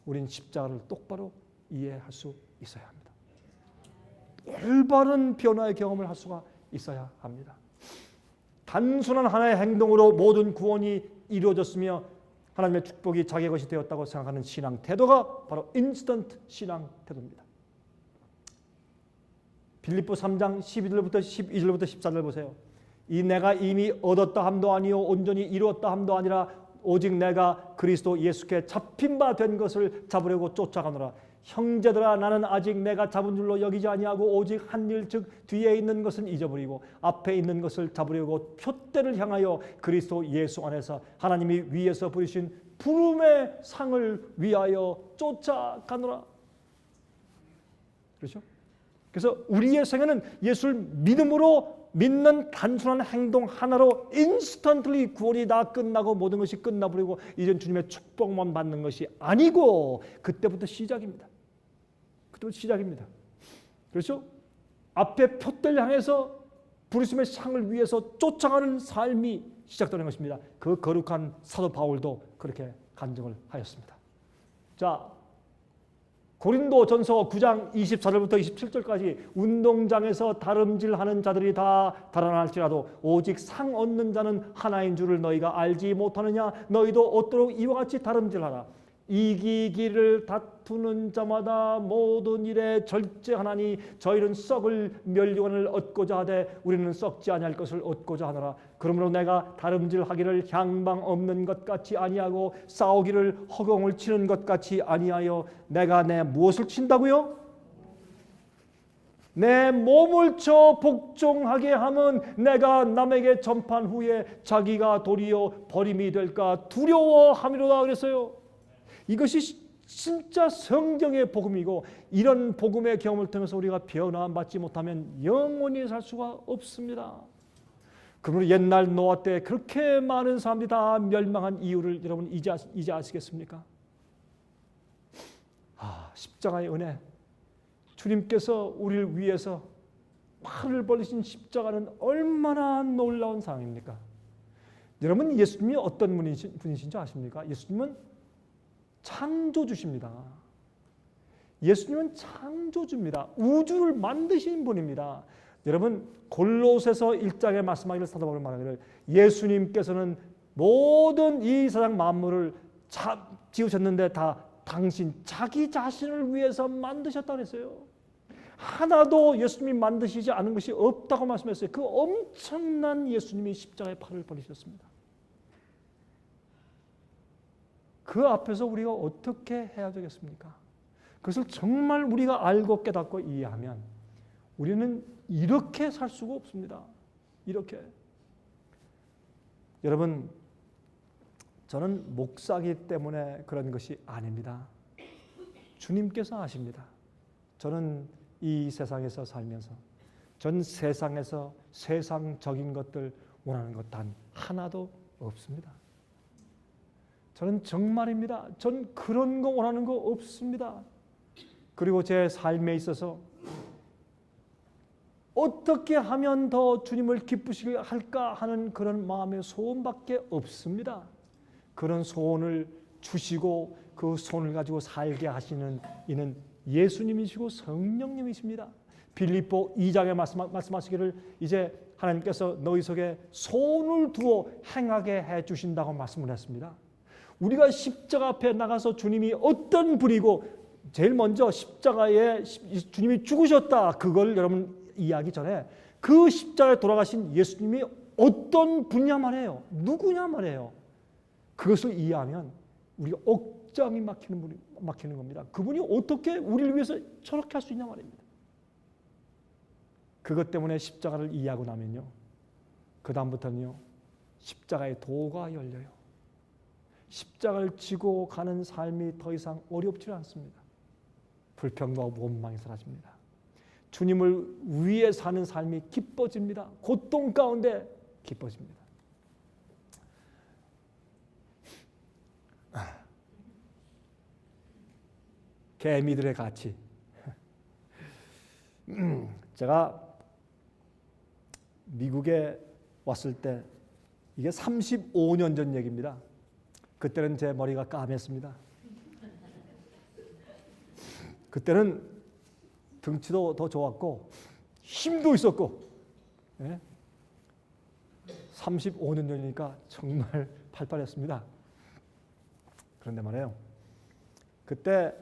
우린 십자가를 똑바로 이해할 수 있어야 합니다. 올바른 변화의 경험을 할 수가 있어야 합니다. 단순한 하나의 행동으로 모든 구원이 이루어졌으며 하나님의 축복이 자기의 것이 되었다고 생각하는 신앙 태도가 바로 인스턴트 신앙 태도입니다. 빌립보 3장 12절부터 14절 보세요. 이 내가 이미 얻었다 함도 아니요 온전히 이루었다 함도 아니라 오직 내가 그리스도 예수께 잡힌 바 된 것을 잡으려고 쫓아가노라. 형제들아, 나는 아직 내가 잡은 줄로 여기지 아니하고 오직 한 일, 즉 뒤에 있는 것은 잊어버리고 앞에 있는 것을 잡으려고 표대를 향하여 그리스도 예수 안에서 하나님이 위에서 부르신 부름의 상을 위하여 쫓아가노라. 그렇죠? 그래서 우리의 생애는 예수를 믿음으로 믿는 단순한 행동 하나로 인스턴트리 구원이 다 끝나고 모든 것이 끝나버리고 이젠 주님의 축복만 받는 것이 아니고 그때부터 시작입니다. 그렇죠? 앞에 표대를 향해서 부르심의 상을 위해서 쫓아가는 삶이 시작되는 것입니다. 그 거룩한 사도 바울도 그렇게 간증을 하였습니다. 자, 고린도전서 9장 24절부터 27절까지 운동장에서 다름질하는 자들이 다 달아날지라도 오직 상 얻는 자는 하나인 줄을 너희가 알지 못하느냐? 너희도 얻도록 이와 같이 다름질하라. 이기기를 다투는 자마다 모든 일에 절제하나니 저희는 썩을 면류관을 얻고자 하되 우리는 썩지 아니할 것을 얻고자 하노라. 그러므로 내가 다름질하기를 향방 없는 것 같이 아니하고 싸우기를 허공을 치는 것 같이 아니하여 내가 내 무엇을 친다고요? 내 몸을 쳐 복종하게 하면 내가 남에게 전판 후에 자기가 도리어 버림이 될까 두려워함이로다 그랬어요. 이것이 진짜 성경의 복음이고 이런 복음의 경험을 통해서 우리가 변화 받지 못하면 영원히 살 수가 없습니다. 그러므로 옛날 노아 때 그렇게 많은 사람들이 다 멸망한 이유를 여러분 이제 아시겠습니까? 십자가의 은혜, 주님께서 우리를 위해서 팔을 벌리신 십자가는 얼마나 놀라운 사랑입니까? 여러분, 예수님이 어떤 분이신지 아십니까? 예수님은 창조주십니다. 예수님은 창조주입니다. 우주를 만드신 분입니다. 여러분, 골로새서 1장에 말씀하기를 사도 바울은 말하기를 예수님께서는 모든 이 세상 만물을 지으셨는데 다 당신 자기 자신을 위해서 만드셨다 그랬어요. 하나도 예수님이 만드시지 않은 것이 없다고 말씀했어요. 그 엄청난 예수님이 십자가의 팔을 버리셨습니다. 그 앞에서 우리가 어떻게 해야 되겠습니까? 그것을 정말 우리가 알고 깨닫고 이해하면 우리는 이렇게 살 수가 없습니다. 이렇게. 여러분, 저는 목사이기 때문에 그런 것이 아닙니다. 주님께서 아십니다. 저는 이 세상에서 살면서 전 세상에서 세상적인 것들 원하는 것 단 하나도 없습니다. 저는 정말입니다. 전 그런 거 원하는 거 없습니다. 그리고 제 삶에 있어서 어떻게 하면 더 주님을 기쁘시게 할까 하는 그런 마음의 소원밖에 없습니다. 그런 소원을 주시고 그 소원을 가지고 살게 하시는 이는 예수님이시고 성령님이십니다. 빌립보 2장에 말씀하시기를 이제 하나님께서 너희 속에 소원을 두어 행하게 해 주신다고 말씀을 했습니다. 우리가 십자가 앞에 나가서 주님이 어떤 분이고 제일 먼저 십자가에 주님이 죽으셨다. 그걸 여러분 이해하기 전에 그 십자가에 돌아가신 예수님이 어떤 분이냐 말이에요. 누구냐 말이에요. 그것을 이해하면 우리가 억장이 막히는 겁니다. 그분이 어떻게 우리를 위해서 저렇게 할 수 있냐 말입니다. 그것 때문에 십자가를 이해하고 나면요. 그 다음부터는요. 십자가의 도가 열려요. 십자가를 지고 가는 삶이 더 이상 어렵지 않습니다. 불평과 원망이 사라집니다. 주님을 위해 사는 삶이 기뻐집니다. 고통 가운데 기뻐집니다. 개미들의 가치. 제가 미국에 왔을 때 이게 35년 전 얘기입니다. 그때는 제 머리가 까맸습니다. 그때는 등치도 더 좋았고 힘도 있었고 35년 전이니까 정말 팔팔했습니다. 그런데 말이에요. 그때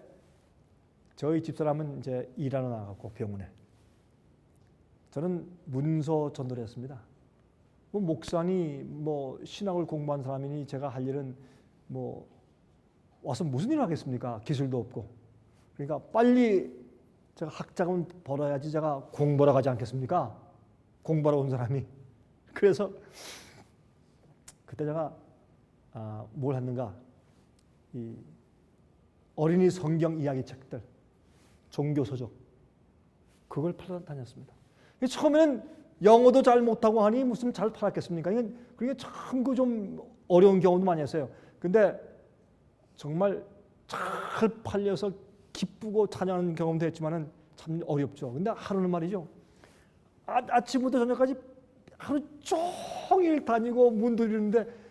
저희 집사람은 이제 일하러 나갔고 병원에 저는 문서 전도를 했습니다. 뭐 목사니 뭐 신학을 공부한 사람이니 제가 할 일은 뭐 와서 무슨 일을 하겠습니까? 기술도 없고. 그러니까 빨리 제가 학자금 벌어야지 제가 공부하러 가지 않겠습니까? 공부하러 온 사람이. 그래서 그때 제가 뭘 했는가? 이 어린이 성경 이야기 책들, 종교 서적 그걸 팔러 다녔습니다. 처음에는 영어도 잘 못하고 하니 무슨 잘 팔았겠습니까? 그게 참 그 좀 어려운 경험도 많이 했어요. 근데 정말 잘 팔려서 기쁘고 찬양하는 경험도 했지만은 참 어렵죠. 근데 하루는 말이죠. 아침부터 저녁까지 하루 종일 다니고 문 두드리는데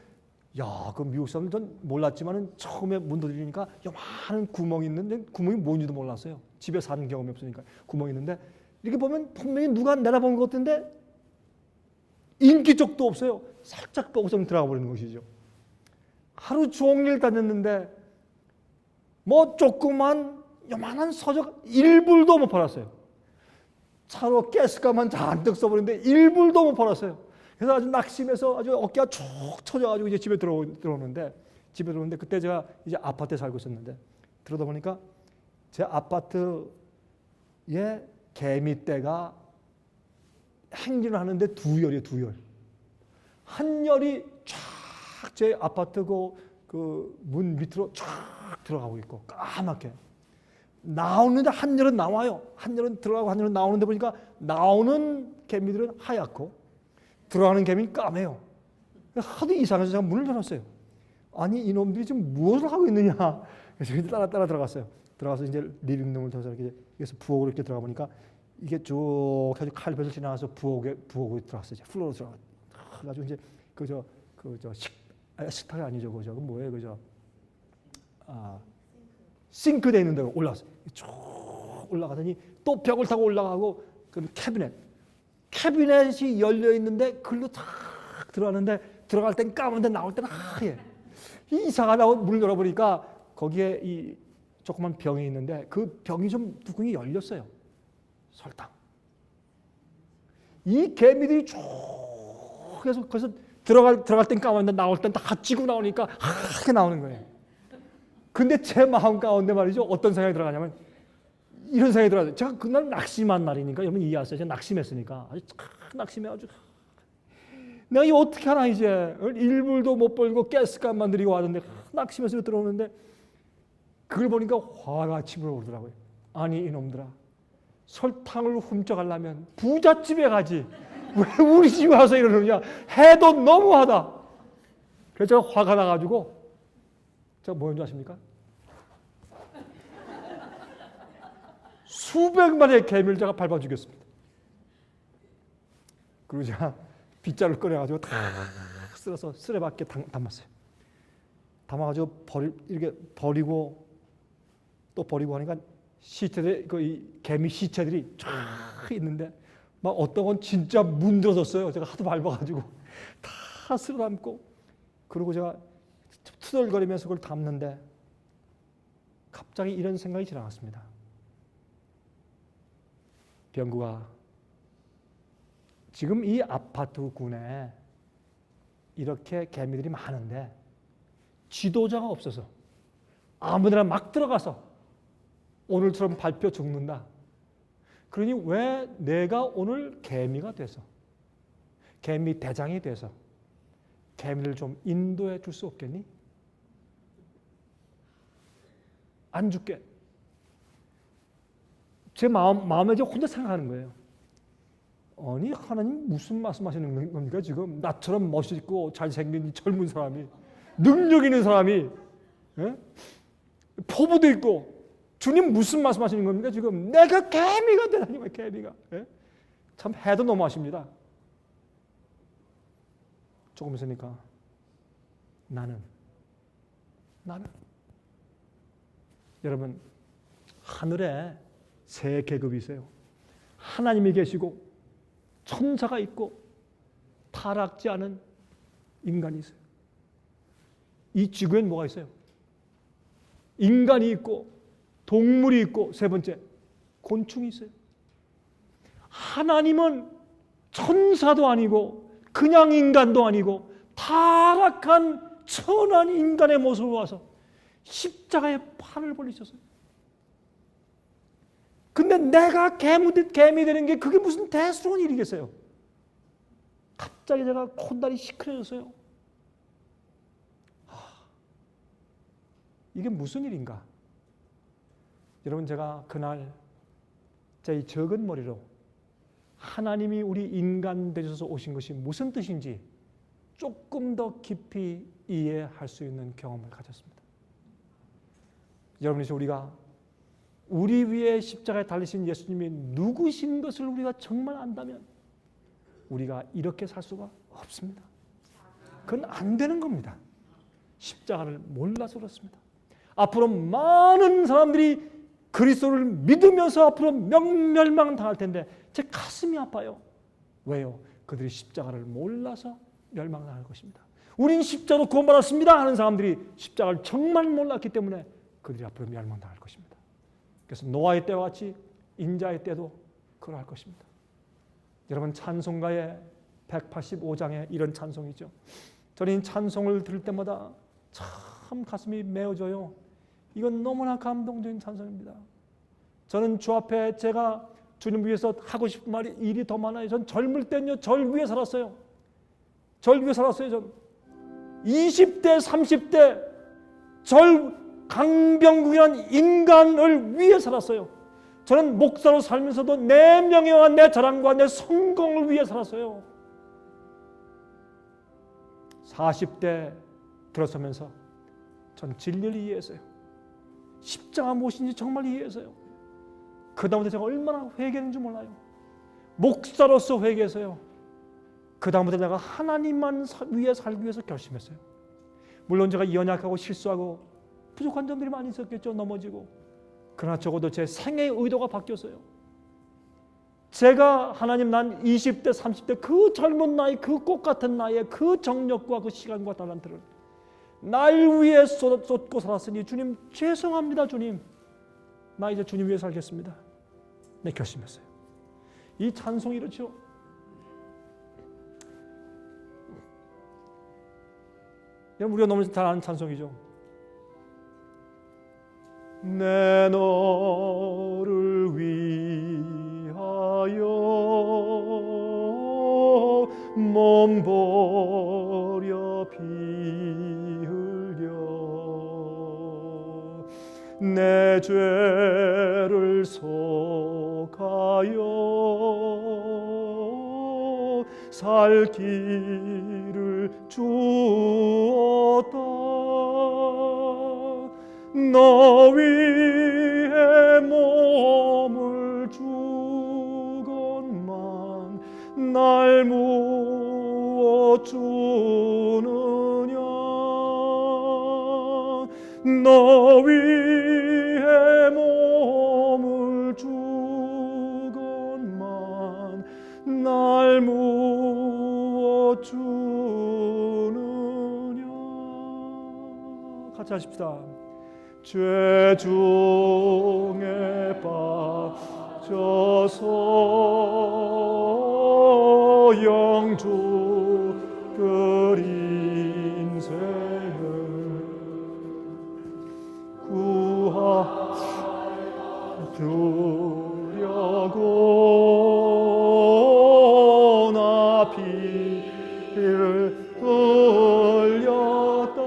야, 그 미국 사람들 전 몰랐지만은 처음에 문 두드리니까 요만한 구멍이 있는데 구멍이 뭔지도 몰랐어요. 집에 사는 경험이 없으니까 구멍이 있는데 이렇게 보면 분명히 누가 내다본 것 같은데 인기척도 없어요. 살짝 보고서 들어가 버리는 것이죠. 하루 종일 다녔는데 뭐 조그만 요만한 서적 1불도 못 팔았어요. 차로 가스가만 잔뜩 써버리는데 1불도 못 팔았어요. 그래서 아주 낙심해서 아주 어깨가 쭉 처져가지고 이제 집에 들어오는데 그때 제가 이제 아파트에 살고 있었는데 들어다 보니까 제 아파트에 개미떼가 행진을 하는데 두 열이에요. 한 열이 쫙 제 아파트 그 문 밑으로 쫙 들어가고 있고 까맣게 나오는데 한 열은 나와요. 한 열은 들어가고 한 열은 나오는데 보니까 나오는 개미들은 하얗고 들어가는 개미는 까매요. 하도 이상해서 제가 문을 열었어요. 아니 이놈들이 지금 무엇을 하고 있느냐. 그래서 따라 들어갔어요. 들어가서 이제 리빙룸을 통해서 이렇게 여기서 부엌으로 이렇게 들어가 보니까 이게 쭉 해서 칼벽을 지나가서 부엌으로 들어갔어요. 이제 플로어로 들어가. 가지고 이제 식탁이 아니죠, 그죠? 그 뭐예요, 싱크대 있는 데로 올라왔어요. 쭉 올라가더니 또 벽을 타고 올라가고 그 캐비넷이 열려 있는데 글로 탁 들어가는데 들어갈 땐 까만데 나올 때는 하얘. 이상하다고 문을 열어보니까 거기에 이 조그만 병이 있는데 그 병이 좀 뚜껑이 열렸어요. 설탕. 이 개미들이 쭉 해서 거기서 들어갈 땐 까만데 나올 땐 다 찌고 나오니까 하얗게 나오는 거예요. 근데 제 마음 가운데 말이죠. 어떤 생각이 들어가냐면 이런 생각이 들어가요. 제가 그날 낙심한 날이니까 여러분 이해하세요. 제가 낙심했으니까 아주 낙심해가지고 내가 이거 어떻게 하나 이제 일불도 못 벌고 가스값만 들이고 왔는데 낙심해서 들어오는데 그걸 보니까 화가 치밀어 오르더라고요. 아니 이놈들아 설탕을 훔쳐가려면 부잣집에 가지 왜 우리 집에 와서 이러느냐. 해도 너무하다. 그래서 제가 화가 나가지고 제가 뭐였는지 아십니까? 수백만의 개미를 제가 밟아 죽였습니다. 그리고 제가 빗자루를 꺼내가지고 다 쓸어서 쓰레받게 담았어요. 담아가지고 이렇게 버리고 또 버리고 하니까 시체들, 이 개미 시체들이 쫙 있는데 막 어떤 건 진짜 문드러졌어요. 제가 하도 밟아가지고 다 쓸어 담고 그리고 제가 투덜거리면서 그걸 담는데 갑자기 이런 생각이 지나갔습니다. 병구가 지금 이 아파트군에 이렇게 개미들이 많은데 지도자가 없어서 아무데나 막 들어가서 오늘처럼 밟혀 죽는다. 그러니 왜 내가 오늘 개미가 돼서 개미 대장이 돼서 개미를 좀 인도해 줄 수 없겠니? 안 줄게. 제 마음에 이제 혼자 생각하는 거예요. 아니 하나님 무슨 말씀하시는 겁니까 지금? 나처럼 멋있고 잘생긴 젊은 사람이 능력 있는 사람이 예? 포부도 있고 주님 무슨 말씀하시는 겁니까 지금? 내가 개미가 되다니 개미가 예? 참 해도 너무하십니다. 조금 있으니까 나는 여러분 하늘에 세 계급이 있어요. 하나님이 계시고 천사가 있고 타락지 않은 인간이 있어요. 이 지구엔 뭐가 있어요? 인간이 있고 동물이 있고 세 번째 곤충이 있어요. 하나님은 천사도 아니고 그냥 인간도 아니고 타락한 천한 인간의 모습으로 와서 십자가에 팔을 벌리셨어요. 근데 내가 개미 되는 게 그게 무슨 대수로운 일이겠어요? 갑자기 제가 콧날이 시큰해졌어요. 이게 무슨 일인가? 여러분 제가 그날 제 적은 머리로 하나님이 우리 인간 되셔서 오신 것이 무슨 뜻인지 조금 더 깊이 이해할 수 있는 경험을 가졌습니다. 여러분 이제 우리가 우리 위에 십자가에 달리신 예수님이 누구신 것을 우리가 정말 안다면 우리가 이렇게 살 수가 없습니다. 그건 안 되는 겁니다. 십자가를 몰라서 그렇습니다. 앞으로 많은 사람들이 그리스도를 믿으면서 앞으로 멸망당할 텐데 제 가슴이 아파요. 왜요? 그들이 십자가를 몰라서 멸망당할 것입니다. 우린 십자가로 구원받았습니다 하는 사람들이 십자가를 정말 몰랐기 때문에 그들이 앞으로 멸망당할 것입니다. 그래서 노아의 때와 같이 인자의 때도 그러할 것입니다. 여러분 찬송가의 185장에 이런 찬송이죠. 저는 찬송을 들을 때마다 참 가슴이 메어져요. 이건 너무나 감동적인 찬송입니다. 저는 주 앞에 제가 주님 위해서 하고 싶은 말이 일이 더 많아요. 전 젊을 때는요 절 위에 살았어요. 절 위에 살았어요. 전 20대 30대 절 강병국이라는 인간을 위해 살았어요. 저는 목사로 살면서도 내 명예와 내 자랑과 내 성공을 위해 살았어요. 40대 들어서면서 전 진리를 이해했어요. 십자가 무엇인지 정말 이해했어요. 그 다음부터 제가 얼마나 회개했는지 몰라요. 목사로서 회개했어요. 그 다음부터 제가 하나님만 위해 살기 위해서 결심했어요. 물론 제가 연약하고 실수하고 부족한 점들이 많이 있었겠죠. 넘어지고. 그러나 적어도 제 생애의 의도가 바뀌었어요. 제가 하나님 난 20대 30대 그 젊은 나이 그 꽃 같은 나이에 그 정력과 그 시간과 달란트를 날 위해 쏟고 살았으니 주님 죄송합니다. 주님 나 이제 주님 위해 살겠습니다. 네, 결심했어요. 이 찬송이 이렇죠. 여러분, 우리가 너무 잘 아는 찬송이죠. 내 너를 위하여 몸 버려 피 흘려 내 죄를 속하여 살 길을 주었다. 너 위해 몸을 주건만 날 무엇 주느냐. 너 위해 몸을 주건만 날 무엇 주느냐. 같이 하십시다. 죄 중에 빠져서 영주 그 인생을 구하주려고 나 피를 흘렸다.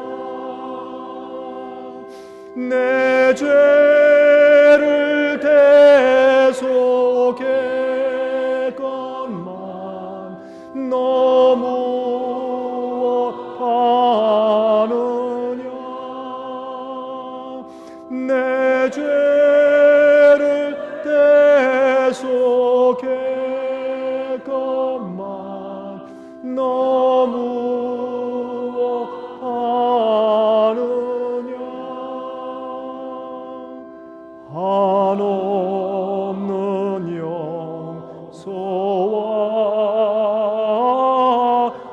내 죄를 대속했건만 너 무엇 하느냐. 내 죄를 대속했건만 너 무엇 하느냐. 한없는 용서와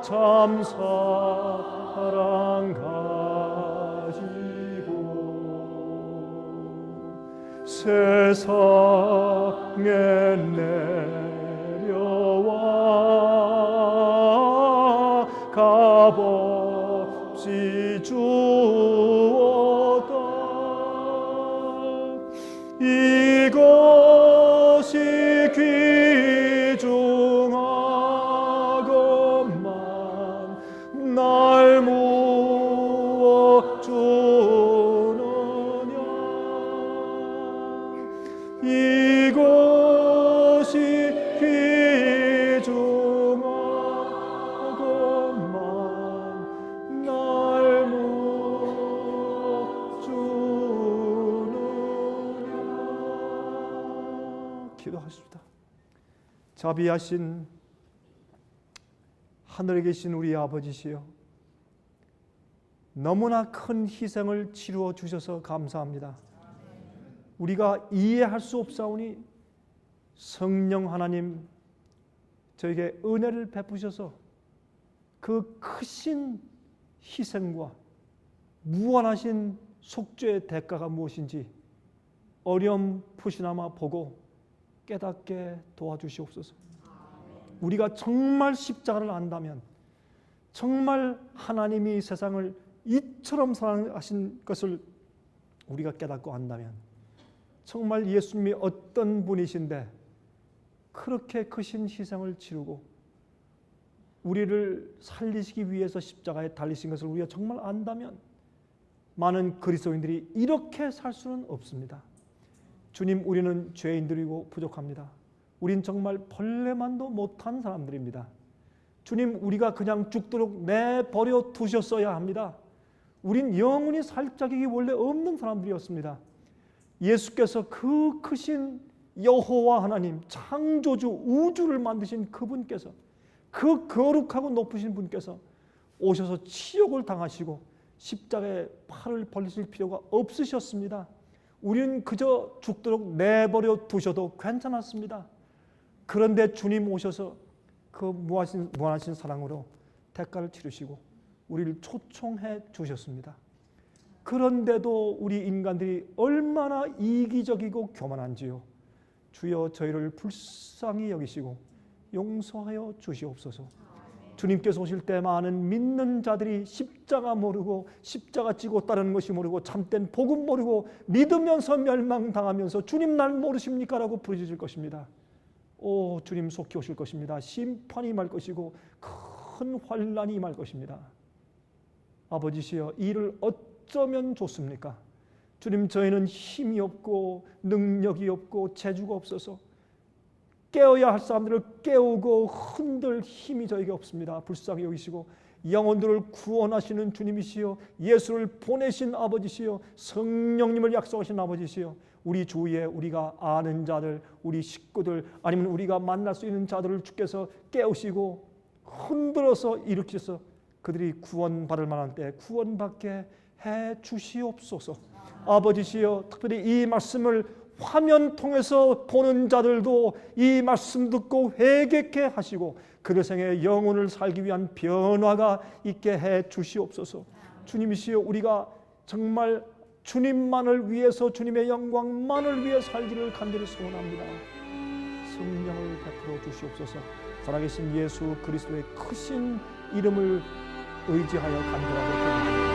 참 사랑 가지고 세상에 내려와 값없이 주었다. 이것이 귀중하건만 날 무엇 주느냐. 이것이 귀중하건만 날 무엇 주느냐. 기도하십시다. 자비하신 하늘에 계신 우리 아버지시여, 너무나 큰 희생을 치루어 주셔서 감사합니다. 우리가 이해할 수 없사오니 성령 하나님 저에게 은혜를 베푸셔서 그 크신 희생과 무한하신 속죄의 대가가 무엇인지 어렴풋이나마 보고 깨닫게 도와주시옵소서. 우리가 정말 십자가를 안다면, 정말 하나님이 세상을 이처럼 사랑하신 것을 우리가 깨닫고 안다면, 정말 예수님이 어떤 분이신데 그렇게 크신 희생을 치르고 우리를 살리시기 위해서 십자가에 달리신 것을 우리가 정말 안다면 많은 그리스도인들이 이렇게 살 수는 없습니다. 주님, 우리는 죄인들이고 부족합니다. 우린 정말 벌레만도 못한 사람들입니다. 주님, 우리가 그냥 죽도록 내버려 두셨어야 합니다. 우린 영원히 살 자격이 원래 없는 사람들이었습니다. 예수께서 그 크신 여호와 하나님, 창조주 우주를 만드신 그분께서, 그 거룩하고 높으신 분께서 오셔서 치욕을 당하시고 십자가에 팔을 벌리실 필요가 없으셨습니다. 우리는 그저 죽도록 내버려 두셔도 괜찮았습니다. 그런데 주님 오셔서 그 무한하신 사랑으로 대가를 치르시고 우리를 초청해 주셨습니다. 그런데도 우리 인간들이 얼마나 이기적이고 교만한지요. 주여 저희를 불쌍히 여기시고 용서하여 주시옵소서. 주님께서 오실 때 많은 믿는 자들이 십자가 모르고 십자가 지고 따르는 것이 모르고 참된 복음 모르고 믿으면서 멸망당하면서 주님 날 모르십니까? 라고 부르짖을 것입니다. 오, 주님 속히 오실 것입니다. 심판이 임할 것이고 큰 환난이 임할 것입니다. 아버지시여, 이 일을 어쩌면 좋습니까? 주님, 저희는 힘이 없고 능력이 없고 재주가 없어서 깨어야 할 사람들을 깨우고 흔들 힘이 저에게 없습니다. 불쌍히 여기시고 영혼들을 구원하시는 주님이시여, 예수를 보내신 아버지시여, 성령님을 약속하신 아버지시여, 우리 주위에 우리가 아는 자들, 우리 식구들, 아니면 우리가 만날 수 있는 자들을 주께서 깨우시고 흔들어서 일으키셔서 그들이 구원받을 만한 때 구원받게 해 주시옵소서. 아버지시여, 특별히 이 말씀을 화면 통해서 보는 자들도 이 말씀 듣고 회개케 하시고 그들 생에 영혼을 살기 위한 변화가 있게 해 주시옵소서. 주님이시여, 우리가 정말 주님만을 위해서, 주님의 영광만을 위해 살기를 간절히 소원합니다. 성령을 베풀어 주시옵소서. 살아계신 예수 그리스도의 크신 이름을 의지하여 간절하게 기도합니다.